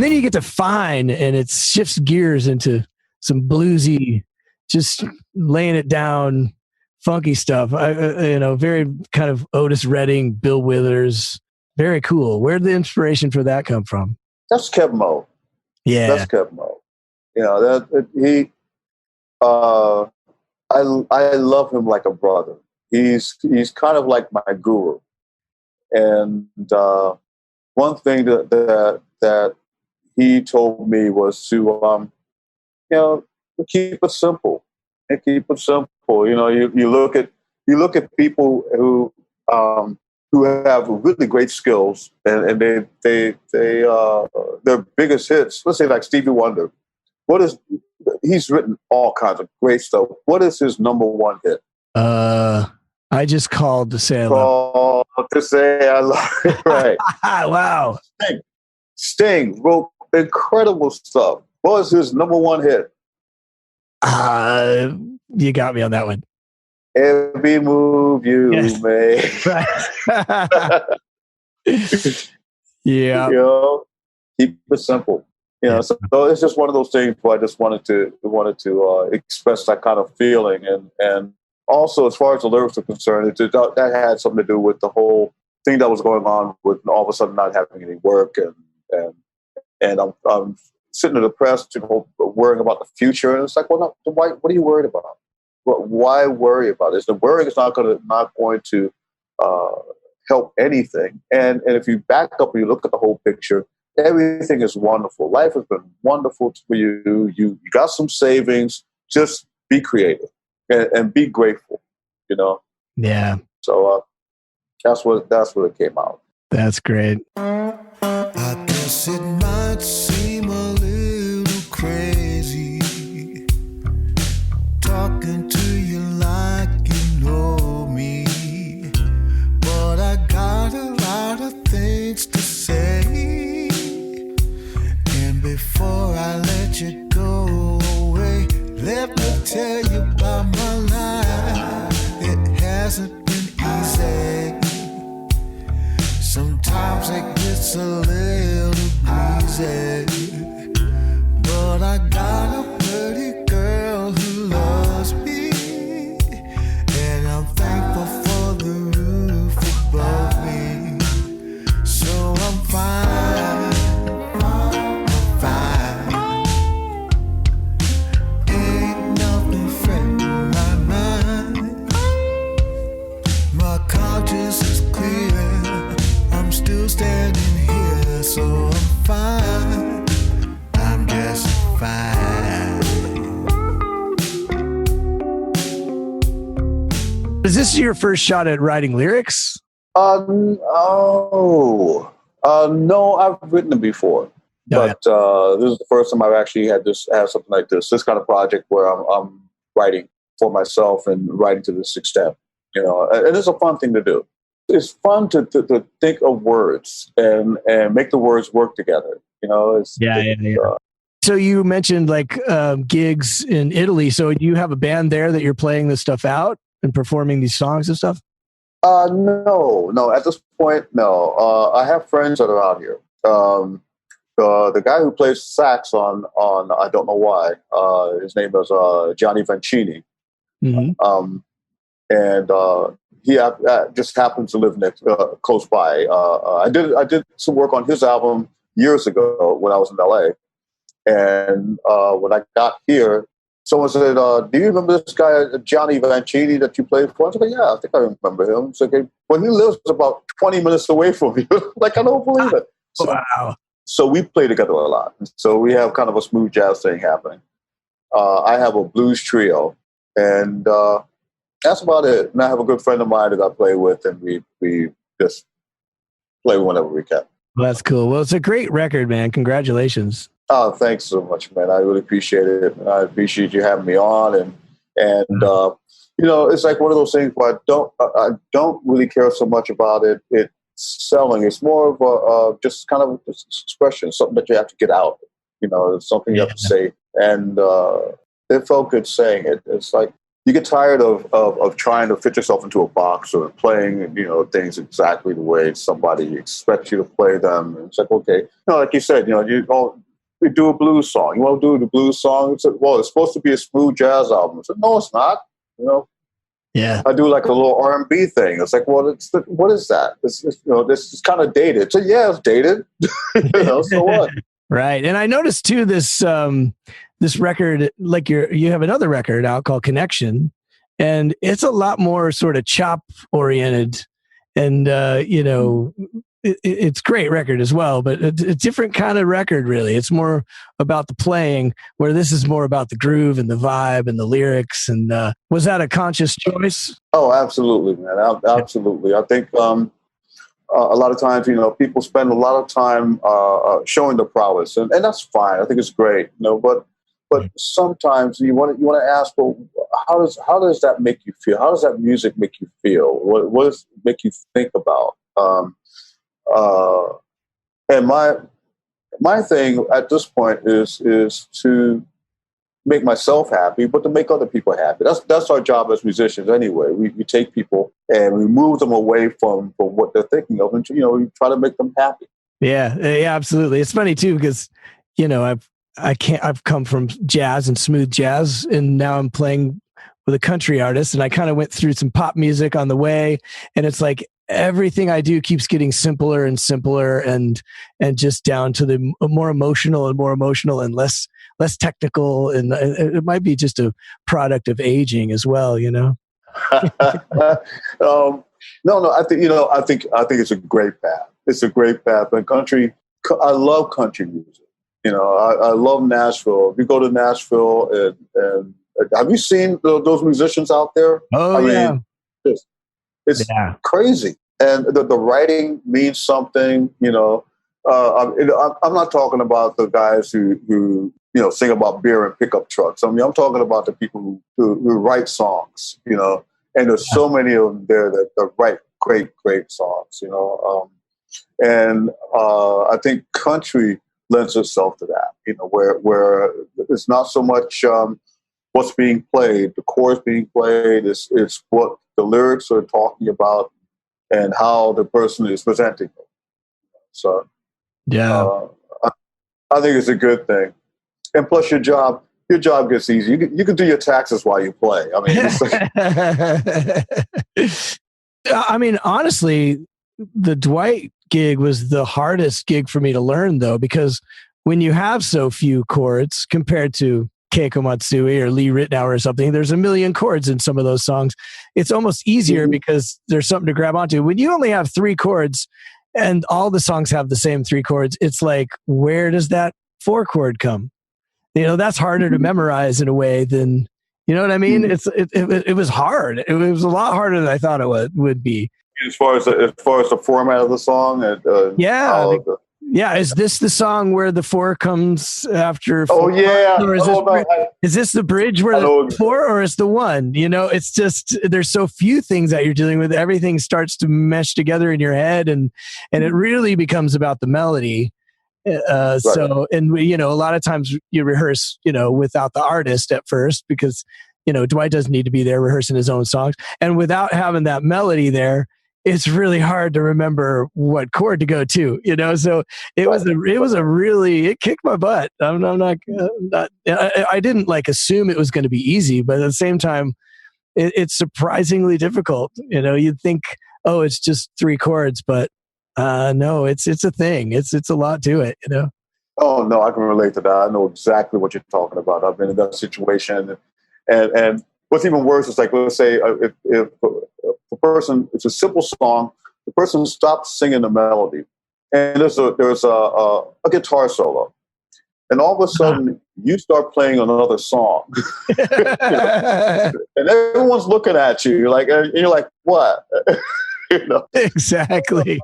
then you get to Fine, and it shifts gears into some bluesy, just laying it down, funky stuff. Very kind of Otis Redding, Bill Withers. Very cool. Where'd the inspiration for that come from? That's Kev Mo. Yeah, that's Kev Mo. I love him like a brother. He's kind of like my guru. And one thing that he told me was to keep it simple. And keep it simple. You look at people who have really great skills, and their biggest hits. Let's say like Stevie Wonder. He's written all kinds of great stuff. What is his number one hit? I just called to say I love it. Right. Wow. Sting wrote incredible stuff. What was his number one hit? You got me on that one. Every move you make. Yeah. Keep it simple. So it's just one of those things where I just wanted to express that kind of feeling, and also as far as the lyrics are concerned, that had something to do with the whole thing that was going on with all of a sudden not having any work, and I'm sitting depressed, worrying about the future, and it's like, well, no, what are you worried about? Why worry about it? The worrying is not going to help anything, and if you back up and you look at the whole picture. Everything is wonderful. Life has been wonderful for you. You got some savings. Just be creative and be grateful. Yeah. So that's what it came out. That's great. I guess it might seem a little crazy talking to you like you know me, but I got a lot of things to say. Before I let you go away, let me tell you about my life. It hasn't been easy. Sometimes it gets a little breezy, but I got a pretty girl who loves me, and I'm thankful for the roof above me. So I'm fine. Standing here, so I'm fine. I'm just fine. Is this your first shot at writing lyrics? No, I've written them before, but this is the first time I've actually had something like this kind of project where I'm writing for myself and writing to this extent. And it's a fun thing to do. It's fun to think of words and make the words work together. So you mentioned like gigs in Italy. So do you have a band there that you're playing this stuff out and performing these songs and stuff? No. At this point, no. I have friends that are out here. The guy who plays sax on I don't know why. His name is Johnny Vancini. Mm-hmm. And he just happens to live close by. I did some work on his album years ago when I was in LA. And when I got here, someone said, "Do you remember this guy, Johnny Vancini, that you played for?" I said, "Yeah, I think I remember him." So, well, he lives about 20 minutes away from me. Like, I don't believe it. So, wow. So we play together a lot. So we have kind of a smooth jazz thing happening. I have a blues trio, and that's about it. And I have a good friend of mine that I play with, and we just play whenever we can. Well, that's cool. Well, it's a great record, man. Congratulations. Oh, thanks so much, man. I really appreciate it. And I appreciate you having me on. And it's like one of those things where I don't really care so much about it selling. It's more of just kind of expression, something that you have to get out. It's something you have to say. And it felt good saying it. It's like, you get tired of trying to fit yourself into a box or playing, things exactly the way somebody expects you to play them. And it's like, okay, like you said, we do a blues song. You want to do the blues song? It's like, well, it's supposed to be a smooth jazz album. I said, no, it's not. Yeah. I do like a little R&B thing. It's like, well, what is that? This is kind of dated. So yeah, it's dated. So what? Right. And I noticed too this record, like you have another record out called Connection, and it's a lot more sort of chop oriented, and it's a great record as well, but it's a different kind of record, really. It's more about the playing, where this is more about the groove and the vibe and the lyrics. And was that a conscious choice? Oh, absolutely, man. Absolutely. I think a lot of times, people spend a lot of time showing the prowess, and that's fine. I think it's great, but sometimes you want to ask, well, how does that make you feel? How does that music make you feel? What does it make you think about? And my thing at this point is to make myself happy, but to make other people happy. That's our job as musicians anyway. We take people and we move them away from what they're thinking of, and we try to make them happy. Yeah, absolutely. It's funny too, because I've come from jazz and smooth jazz, and now I'm playing with a country artist, and I kind of went through some pop music on the way, and it's like everything I do keeps getting simpler and simpler, and just down to the more emotional and less technical, and it might be just a product of aging as well, No, I think it's a great path. It's a great path, and I love country music. I love Nashville. If you go to Nashville, and have you seen those musicians out there? Oh, yeah. It's crazy. And the writing means something, I'm not talking about the guys who sing about beer and pickup trucks. I mean, I'm talking about the people who write songs, and there's so many of them there that write great songs, and I think country lends itself to that, where it's not so much what's being played, the chords being played, it's what the lyrics are talking about and how the person is presenting them. So, I think it's a good thing. And plus, your job gets easy. You can do your taxes while you play. I mean, I mean, honestly, the Dwight gig was the hardest gig for me to learn, though, because when you have so few chords compared to Keiko Matsui or Lee Ritenour or something, there's a million chords in some of those songs. It's almost easier because there's something to grab onto. When you only have 3 chords and all the songs have the same 3 chords, it's like, where does that 4 chord come? That's harder to memorize in a way than, you know what I mean? It was hard. It was a lot harder than I thought it would be. As far as the format of the song, is this the song where the 4 comes after 4? Oh yeah. Or is this the bridge where the 4 or is the 1? It's just there's so few things that you're dealing with. Everything starts to mesh together in your head, and it really becomes about the melody. Right. So, and a lot of times you rehearse, without the artist at first, because Dwight doesn't need to be there rehearsing his own songs, and without having that melody there, it's really hard to remember what chord to go to, so it kicked my butt. I'm not, I didn't assume it was going to be easy, but at the same time, it's surprisingly difficult. You'd think, oh, it's just 3 chords, but no, it's a thing. It's a lot to it, Oh no, I can relate to that. I know exactly what you're talking about. I've been in that situation, and what's even worse is let's say if the person, it's a simple song, the person stops singing the melody, and there's a guitar solo, and all of a sudden you start playing another song, and everyone's looking at you. You're like, what? Exactly.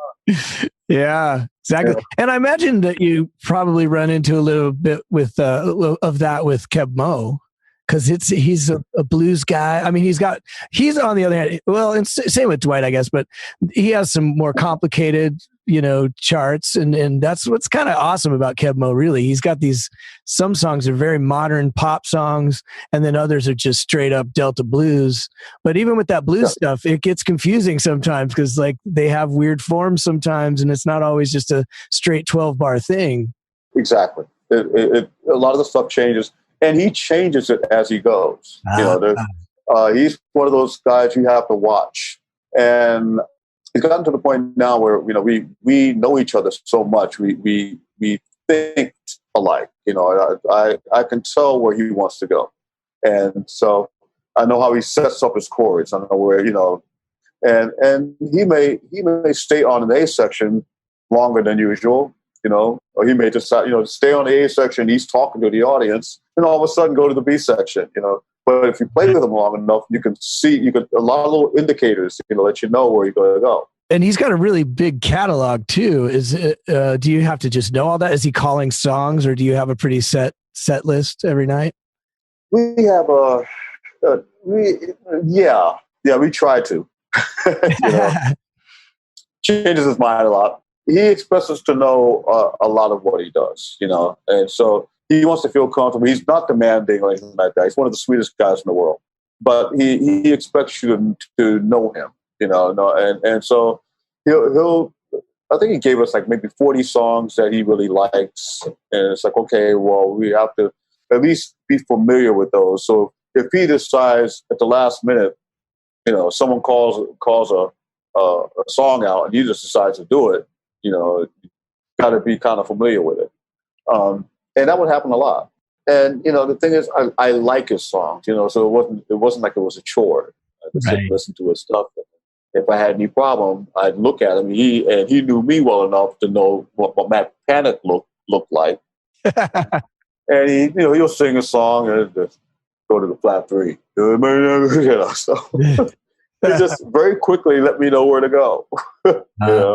Yeah, exactly. Yeah. And I imagine that you probably run into a little bit with of that with Keb Mo. because he's a blues guy. I mean, he's on the other hand, well, and same with Dwight, I guess, but he has some more complicated, charts, and that's what's kind of awesome about Keb Mo. Really, he's got some songs are very modern pop songs, and then others are just straight up Delta blues. But even with that blues stuff, it gets confusing sometimes because like they have weird forms sometimes, and it's not always just a straight 12-bar thing. Exactly. A lot of the stuff changes, and he changes it as he goes. He's one of those guys you have to watch, and he's gotten to the point now where we know each other so much. We think alike. I can tell where he wants to go, and so I know how he sets up his chords. I know where and he may stay on an A section longer than usual. Or he may decide, stay on the A section. He's talking to the audience, and all of a sudden go to the B section. But if you play with him long enough, you can see a lot of little indicators, let you know where you're going to go. And he's got a really big catalog too. Do you have to just know all that? Is he calling songs, or do you have a pretty set list every night? We have we try to. Changes his mind a lot. He expects us to know a lot of what he does, and so he wants to feel comfortable. He's not demanding or anything like that. He's one of the sweetest guys in the world, but he expects you to know him, and so he'll. I think he gave us like maybe 40 songs that he really likes, and it's like, okay, well, we have to at least be familiar with those. So if he decides at the last minute, someone calls a song out, and he just decides to do it. Got to be kind of familiar with it. And that would happen a lot. And, the thing is, I like his songs, so it wasn't like it was a chore. I would sit and listen to his stuff. If I had any problem, I'd look at him. He knew me well enough to know what Matt Panic looked like. And he'll sing a song and just go to the flat 3. So he just very quickly let me know where to go.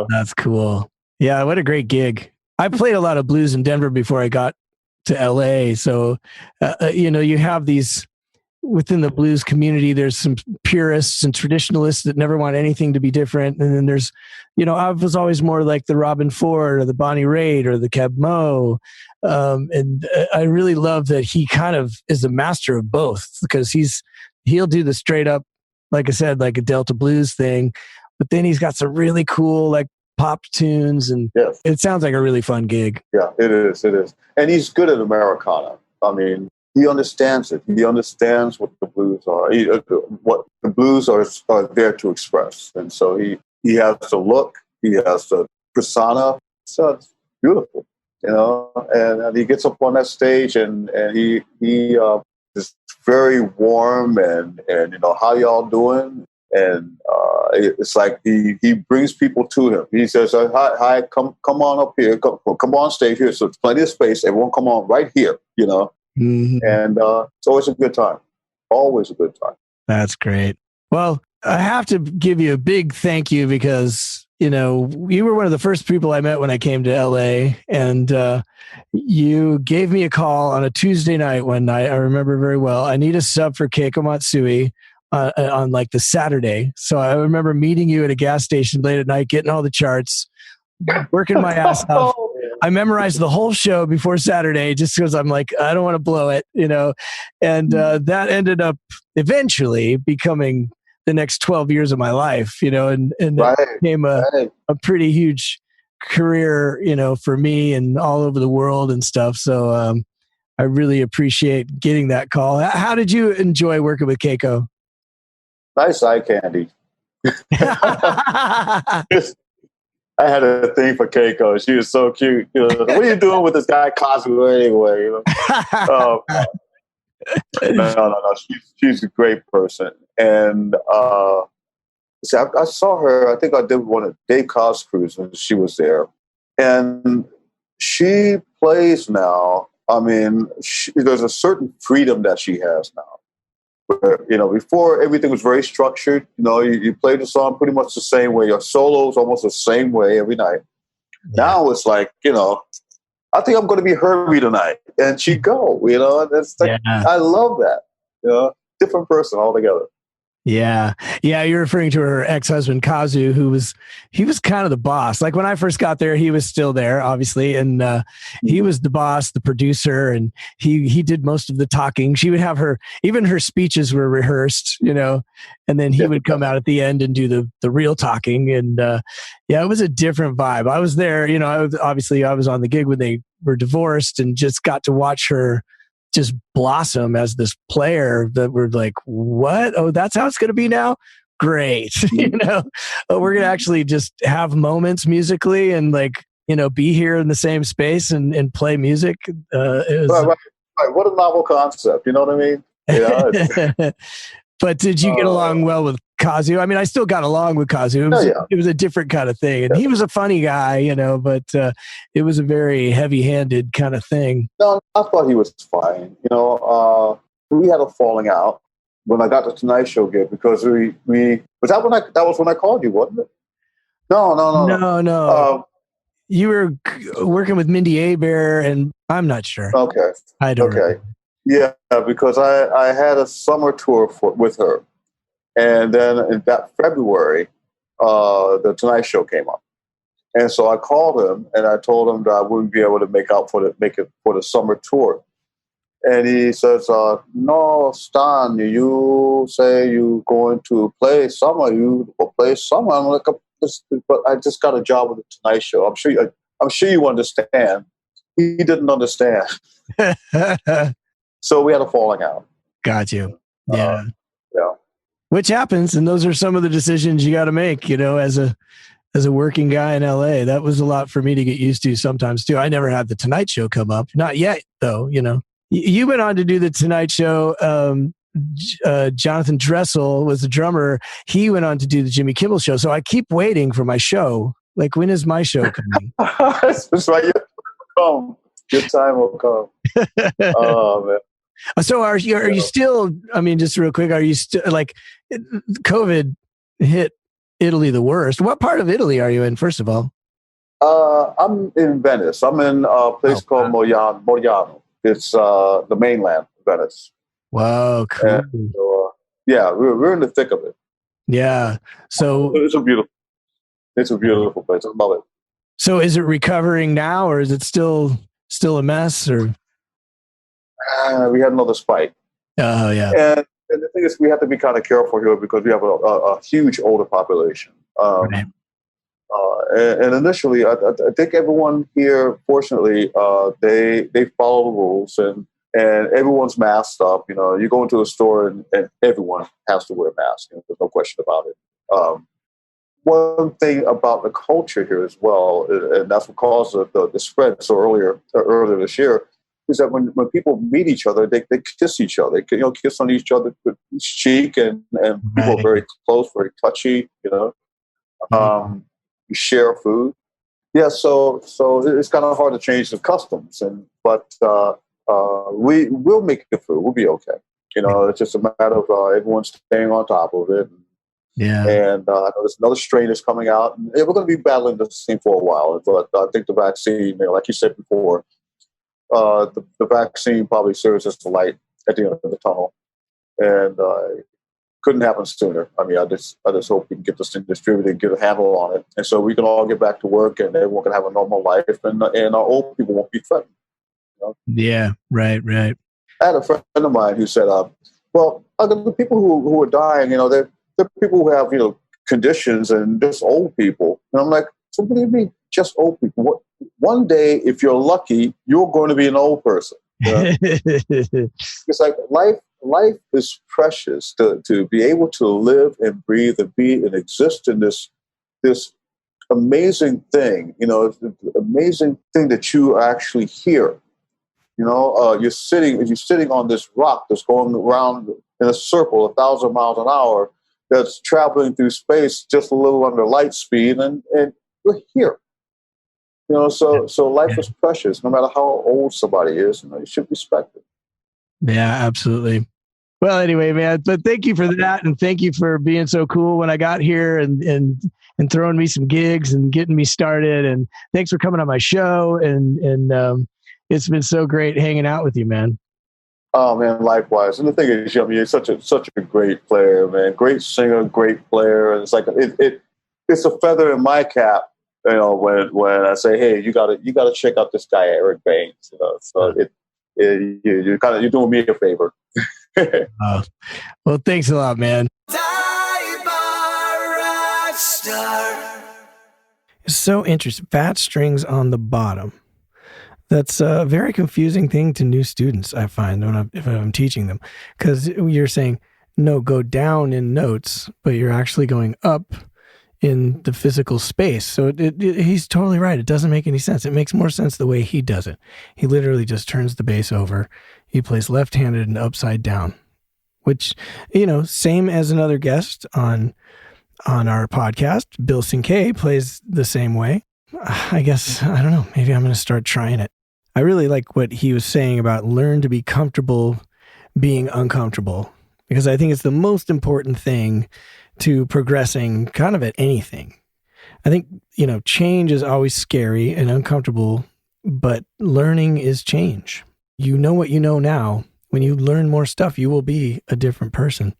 That's cool. Yeah, what a great gig. I played a lot of blues in Denver before I got to LA. So, you have these within the blues community, there's some purists and traditionalists that never want anything to be different. And then there's, I was always more like the Robin Ford or the Bonnie Raitt or the Keb Mo. And I really love that he kind of is a master of both, because he'll do the straight up, like I said, like a Delta blues thing, but then he's got some really cool, like, pop tunes, and It sounds like a really fun gig. Yeah, it is. And he's good at Americana. I mean, he understands it. He understands what the blues are, what the blues are there to express. And so he has the look, he has the persona. So it's beautiful, and he gets up on that stage and he is very warm and how y'all doing? And it's like he brings people to him. He says, "Hi, come on up here, come on stage here. So it's plenty of space. Everyone, come on right here." Mm-hmm. And it's always a good time. Always a good time. That's great. Well, I have to give you a big thank you because you were one of the first people I met when I came to LA, and you gave me a call on a Tuesday night one night. I remember very well. I need a sub for Keiko Matsui. On like the Saturday. So I remember meeting you at a gas station late at night, getting all the charts, working my ass off. I memorized the whole show before Saturday just because I'm like, I don't want to blow it, and that ended up eventually becoming the next 12 years of my life, and it became a pretty huge career, for me and all over the world and stuff. So I really appreciate getting that call. How did you enjoy working with Keiko? Nice eye candy. I had a thing for Keiko. She was so cute. What are you doing with this guy Cosmo anyway? No. She's a great person. And I saw her. I think I did one of Dave Cobb's cruise when she was there. And she plays now. I mean, there's a certain freedom that she has now. Where, before everything was very structured. You played the song pretty much the same way. Your solo's almost the same way every night. Yeah. Now it's like, I think I'm going to be Herbie tonight, and she'd go. It's like, I love that. You know, different person altogether. Yeah. Yeah. You're referring to her ex-husband, Kazu, he was kind of the boss. Like when I first got there, he was still there, obviously. And he was the boss, the producer, and he did most of the talking. She would have even her speeches were rehearsed, and then he would come out at the end and do the real talking. And yeah, it was a different vibe. I was there, I was on the gig when they were divorced and just got to watch her just blossom as this player that we're like, what? Oh, that's how it's going to be now? Great. We're going to actually just have moments musically and be here in the same space and play music. Right. What a novel concept. You know what I mean? Yeah. But did you get along well with Kazu? I mean, I still got along with Kazu. It was a different kind of thing. And he was a funny guy, but it was a very heavy-handed kind of thing. No, I thought he was fine. We had a falling out when I got the Tonight Show gig because we that was when I called you, wasn't it? No. You were working with Mindy Abear, and I'm not sure. Okay. I don't remember. Yeah, because I had a summer tour with her. And then in that February, the Tonight Show came up. And so I called him and I told him that I wouldn't be able to make it for the summer tour. And he says, no, Stan, you say you're going to play summer. You will play summer. I'm like, but I just got a job with the Tonight Show. I'm sure you understand. He didn't understand. So we had a falling out. Got you. Yeah. Yeah. Which happens, and those are some of the decisions you got to make, as a working guy in LA. That was a lot for me to get used to sometimes too. I never had the Tonight Show come up. Not yet, though, You went on to do the Tonight Show. Jonathan Dressel was the drummer. He went on to do the Jimmy Kimmel Show. So I keep waiting for my show. Like, when is my show coming? That's right. Your time will come. Oh, man. So are you still, I mean, just real quick, are you still, like, COVID hit Italy the worst? What part of Italy are you in, first of all? I'm in Venice. I'm in a place called Moriano. It's the mainland of Venice. Wow, cool. And, yeah, we're in the thick of it. Yeah. So it's a beautiful place. I love it. So is it recovering now, or is it still a mess? Or we had another spike. Oh yeah. And the thing is, we have to be kind of careful here because we have a huge older population. Right. And initially, I think everyone here, fortunately, they follow the rules and everyone's masked up. You go into a store and everyone has to wear a mask. There's no question about it. One thing about the culture here as well, and that's what caused the spread so earlier this year, is that when people meet each other, they kiss each other. They kiss on each other's cheek, and people are very close, very touchy. You share food. Yeah, so it's kind of hard to change the customs, but we'll make it through. We'll be okay. It's just a matter of everyone staying on top of it. Yeah. And there's another strain that's coming out, and we're going to be battling this thing for a while. But I think the vaccine, like you said before, the vaccine probably serves as the light at the end of the tunnel, and couldn't happen sooner. I mean, I just hope we can get this thing distributed and get a handle on it, and so we can all get back to work and everyone can have a normal life, and our old people won't be threatened. Yeah, right. I had a friend of mine who said, "Well, the people who are dying, they're people who have conditions and just old people." And I'm like, so what do you mean, just old people? One day, if you're lucky, you're going to be an old person. It's like life is precious to be able to live and breathe and be and exist in this amazing thing. Amazing thing that you actually hear. You're sitting on this rock that's going around in a circle 1,000 miles an hour, that's traveling through space just a little under light speed, and we're here. So life is precious, no matter how old somebody is. You should respect it. Yeah, absolutely. Well, anyway, man, but thank you for that, and thank you for being so cool when I got here and throwing me some gigs and getting me started. And thanks for coming on my show. And it's been so great hanging out with you, man. Oh man, likewise. And the thing is, I mean, you're such a great player, man. Great singer, great player. And it's like it's a feather in my cap, you know, when I say, hey, you gotta check out this guy Eric Baines. You know, so you're doing me a favor. Well, thanks a lot, man. It's so interesting. Fat strings on the bottom. That's a very confusing thing to new students, I find, if I'm teaching them. Because you're saying, no, go down in notes, but you're actually going up in the physical space. So he's totally right. It doesn't make any sense. It makes more sense the way he does it. He literally just turns the bass over. He plays left-handed and upside down, which, you know, same as another guest on our podcast, Bill Sinkay, plays the same way. I guess, I don't know, maybe I'm going to start trying it. I really like what he was saying about learn to be comfortable being uncomfortable, because I think it's the most important thing to progressing kind of at anything. I think, you know, change is always scary and uncomfortable, but learning is change. You know what you know now. When you learn more stuff, you will be a different person.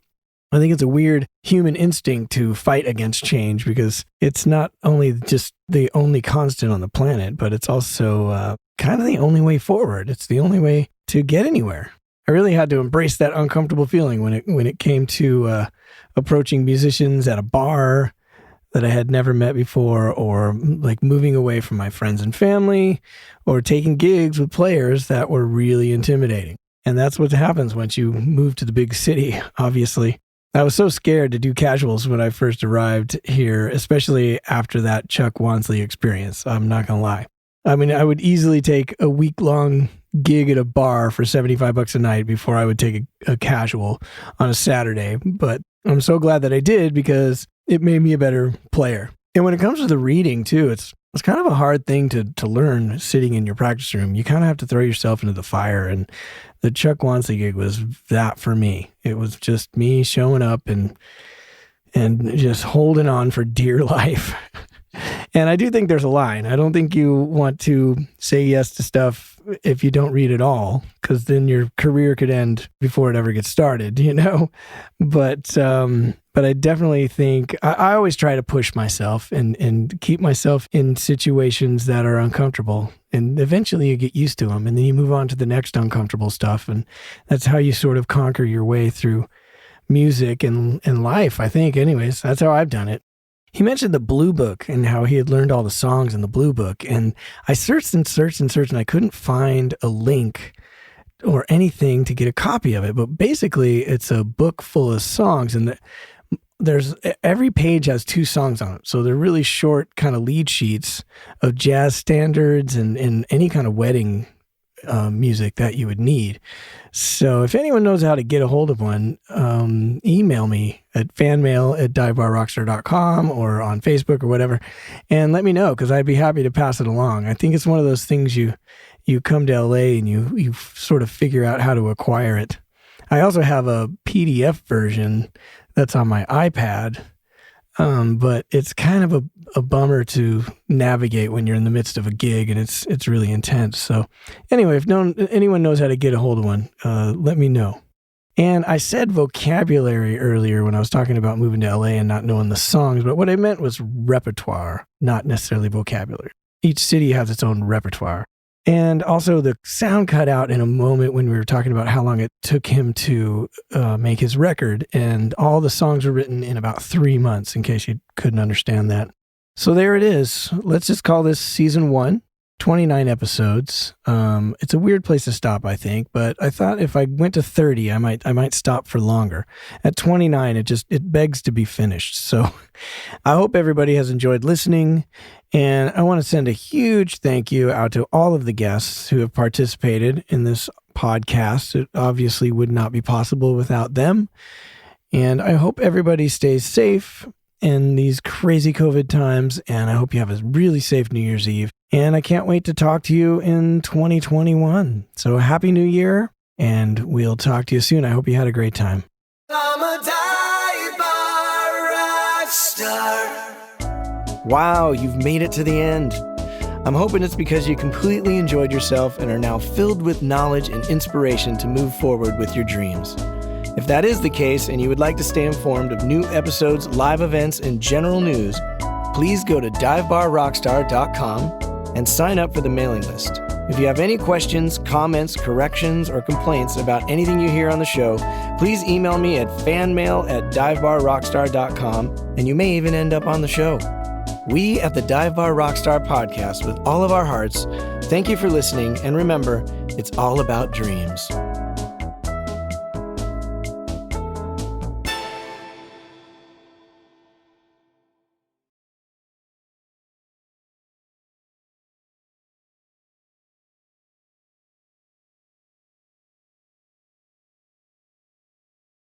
I think it's a weird human instinct to fight against change, because it's not only just the only constant on the planet, but it's also kind of the only way forward. It's the only way to get anywhere. I really had to embrace that uncomfortable feeling when it came to approaching musicians at a bar that I had never met before, or like moving away from my friends and family, or taking gigs with players that were really intimidating. And that's what happens once you move to the big city, obviously. I was so scared to do casuals when I first arrived here, especially after that Chuck Wansley experience. I'm not going to lie. I mean, I would easily take a week-long gig at a bar for $75 a night before I would take a casual on a Saturday. But I'm so glad that I did, because it made me a better player. And when it comes to the reading, too, it's kind of a hard thing to learn sitting in your practice room. You kind of have to throw yourself into the fire. And the Chuck Wansley gig was that for me. It was just me showing up and just holding on for dear life. And I do think there's a line. I don't think you want to say yes to stuff if you don't read at all, because then your career could end before it ever gets started, you know? But I definitely think I always try to push myself and keep myself in situations that are uncomfortable. And eventually you get used to them, and then you move on to the next uncomfortable stuff. And that's how you sort of conquer your way through music and life, I think. Anyways, that's how I've done it. He mentioned the Blue Book and how he had learned all the songs in the Blue Book. And I searched and I couldn't find a link or anything to get a copy of it. But basically, it's a book full of songs, and every page has 2 songs on it. So they're really short kind of lead sheets of jazz standards and any kind of wedding music that you would need. So if anyone knows how to get a hold of one, email me at fanmail@divebarrockstar.com or on Facebook or whatever, and let me know, because I'd be happy to pass it along. I think it's one of those things you come to LA and you sort of figure out how to acquire it. I also have a PDF version that's on my iPad, but it's kind of a bummer to navigate when you're in the midst of a gig, and it's really intense. So anyway, if anyone knows how to get a hold of one, let me know. And I said vocabulary earlier when I was talking about moving to LA and not knowing the songs, but what I meant was repertoire, not necessarily vocabulary. Each city has its own repertoire. And also the sound cut out in a moment when we were talking about how long it took him to make his record. And all the songs were written in about 3 months, in case you couldn't understand that. So there it is. Let's just call this season 1, 29 episodes. It's a weird place to stop, I think, but I thought if I went to 30, I might stop for longer. At 29, it begs to be finished. So I hope everybody has enjoyed listening. And I want to send a huge thank you out to all of the guests who have participated in this podcast. It obviously would not be possible without them. And I hope everybody stays safe in these crazy COVID times. And I hope you have a really safe New Year's Eve. And I can't wait to talk to you in 2021. So Happy New Year, and we'll talk to you soon. I hope you had a great time. I'm a dive bar rock star. Wow, you've made it to the end. I'm hoping it's because you completely enjoyed yourself and are now filled with knowledge and inspiration to move forward with your dreams. If that is the case and you would like to stay informed of new episodes, live events, and general news, please go to divebarrockstar.com and sign up for the mailing list. If you have any questions, comments, corrections, or complaints about anything you hear on the show, please email me at fanmail@divebarrockstar.com, and you may even end up on the show. We at the Dive Bar Rockstar podcast, with all of our hearts, thank you for listening, and remember, it's all about dreams.